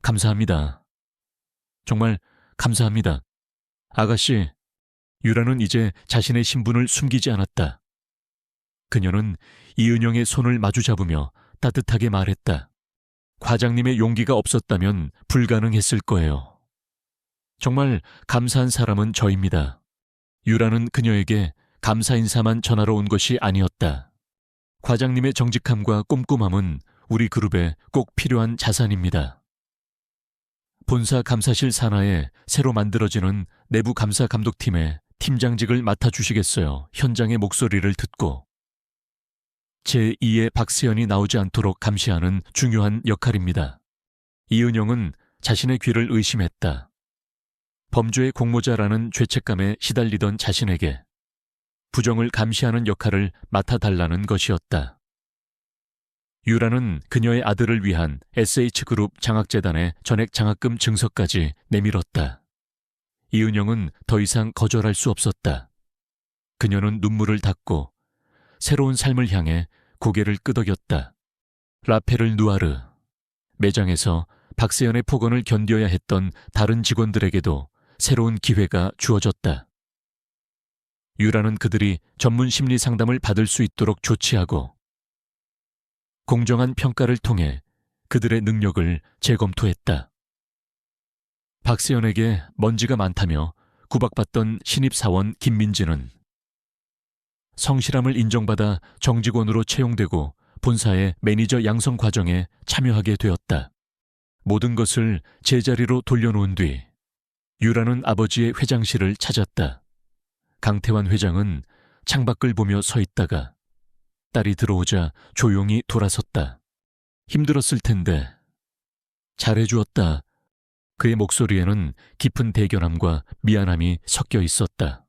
감사합니다. 정말 감사합니다. 아가씨, 유라는 이제 자신의 신분을 숨기지 않았다. 그녀는 이은영의 손을 마주 잡으며 따뜻하게 말했다. 과장님의 용기가 없었다면 불가능했을 거예요. 정말 감사한 사람은 저입니다. 유라는 그녀에게 감사 인사만 전하러 온 것이 아니었다. 과장님의 정직함과 꼼꼼함은 우리 그룹에 꼭 필요한 자산입니다. 본사 감사실 산하에 새로 만들어지는 내부 감사 감독팀의 팀장직을 맡아주시겠어요? 현장의 목소리를 듣고 제2의 박세연이 나오지 않도록 감시하는 중요한 역할입니다. 이은영은 자신의 귀를 의심했다. 범죄의 공모자라는 죄책감에 시달리던 자신에게 부정을 감시하는 역할을 맡아달라는 것이었다. 유라는 그녀의 아들을 위한 SH그룹 장학재단의 전액 장학금 증서까지 내밀었다. 이은영은 더 이상 거절할 수 없었다. 그녀는 눈물을 닦고 새로운 삶을 향해 고개를 끄덕였다. 라페를 누아르, 매장에서 박세연의 폭언을 견뎌야 했던 다른 직원들에게도 새로운 기회가 주어졌다. 유라는 그들이 전문 심리 상담을 받을 수 있도록 조치하고 공정한 평가를 통해 그들의 능력을 재검토했다. 박세연에게 먼지가 많다며 구박받던 신입사원 김민지는 성실함을 인정받아 정직원으로 채용되고 본사의 매니저 양성 과정에 참여하게 되었다. 모든 것을 제자리로 돌려놓은 뒤 유라는 아버지의 회장실을 찾았다. 강태환 회장은 창밖을 보며 서 있다가 딸이 들어오자 조용히 돌아섰다. 힘들었을 텐데 잘해주었다. 그의 목소리에는 깊은 대견함과 미안함이 섞여 있었다.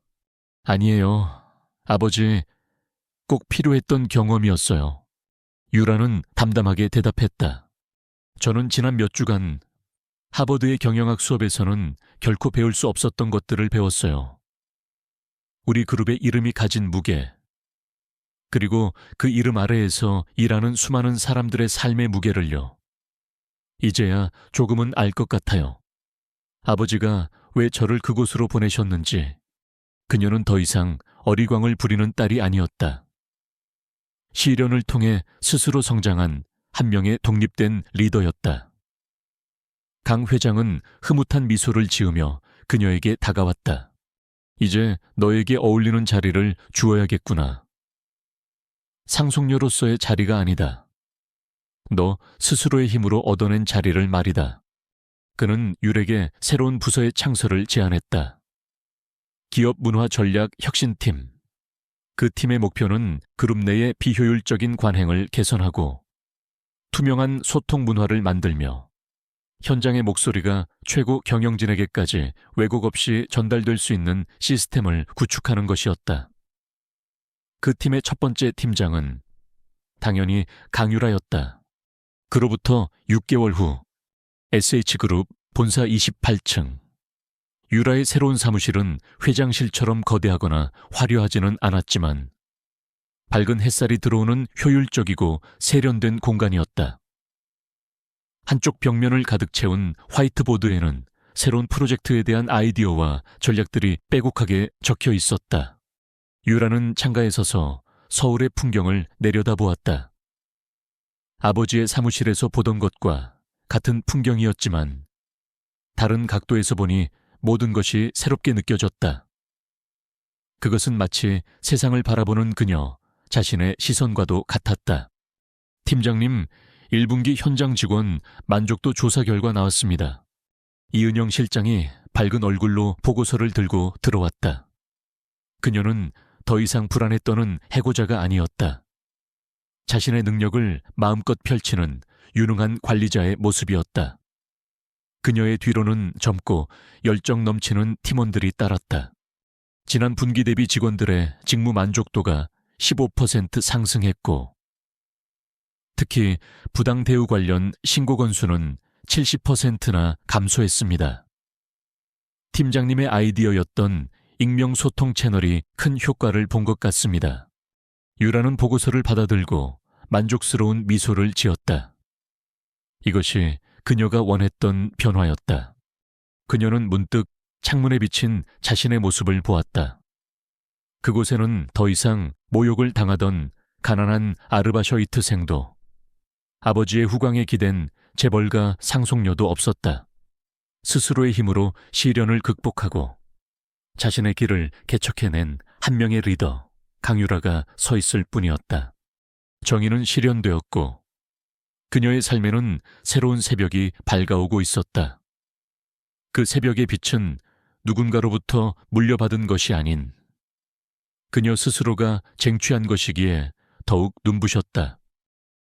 아니에요. 아버지, 꼭 필요했던 경험이었어요. 유라는 담담하게 대답했다. 저는 지난 몇 주간 하버드의 경영학 수업에서는 결코 배울 수 없었던 것들을 배웠어요. 우리 그룹의 이름이 가진 무게, 그리고 그 이름 아래에서 일하는 수많은 사람들의 삶의 무게를요. 이제야 조금은 알 것 같아요. 아버지가 왜 저를 그곳으로 보내셨는지. 그녀는 더 이상 어리광을 부리는 딸이 아니었다. 시련을 통해 스스로 성장한 한 명의 독립된 리더였다. 강 회장은 흐뭇한 미소를 지으며 그녀에게 다가왔다. 이제 너에게 어울리는 자리를 주어야겠구나. 상속녀로서의 자리가 아니다. 너 스스로의 힘으로 얻어낸 자리를 말이다. 그는 율에게 새로운 부서의 창설을 제안했다. 기업 문화 전략 혁신팀. 그 팀의 목표는 그룹 내의 비효율적인 관행을 개선하고 투명한 소통 문화를 만들며 현장의 목소리가 최고 경영진에게까지 왜곡 없이 전달될 수 있는 시스템을 구축하는 것이었다. 그 팀의 첫 번째 팀장은 당연히 강유라였다. 그로부터 6개월 후 SH그룹 본사 28층. 유라의 새로운 사무실은 회장실처럼 거대하거나 화려하지는 않았지만 밝은 햇살이 들어오는 효율적이고 세련된 공간이었다. 한쪽 벽면을 가득 채운 화이트보드에는 새로운 프로젝트에 대한 아이디어와 전략들이 빼곡하게 적혀 있었다. 유라는 창가에 서서 서울의 풍경을 내려다보았다. 아버지의 사무실에서 보던 것과 같은 풍경이었지만 다른 각도에서 보니 모든 것이 새롭게 느껴졌다. 그것은 마치 세상을 바라보는 그녀 자신의 시선과도 같았다. 팀장님, 1분기 현장 직원 만족도 조사 결과 나왔습니다. 이은영 실장이 밝은 얼굴로 보고서를 들고 들어왔다. 그녀는 더 이상 불안에 떠는 해고자가 아니었다. 자신의 능력을 마음껏 펼치는 유능한 관리자의 모습이었다. 그녀의 뒤로는 젊고 열정 넘치는 팀원들이 따랐다. 지난 분기 대비 직원들의 직무 만족도가 15% 상승했고 특히 부당 대우 관련 신고 건수는 70%나 감소했습니다. 팀장님의 아이디어였던 익명 소통 채널이 큰 효과를 본 것 같습니다. 유라는 보고서를 받아들고 만족스러운 미소를 지었다. 이것이 그녀가 원했던 변화였다. 그녀는 문득 창문에 비친 자신의 모습을 보았다. 그곳에는 더 이상 모욕을 당하던 가난한 아르바셔이트생도 아버지의 후광에 기댄 재벌가 상속녀도 없었다. 스스로의 힘으로 시련을 극복하고 자신의 길을 개척해낸 한 명의 리더, 강유라가 서 있을 뿐이었다. 정의는 실현되었고 그녀의 삶에는 새로운 새벽이 밝아오고 있었다. 그 새벽의 빛은 누군가로부터 물려받은 것이 아닌 그녀 스스로가 쟁취한 것이기에 더욱 눈부셨다.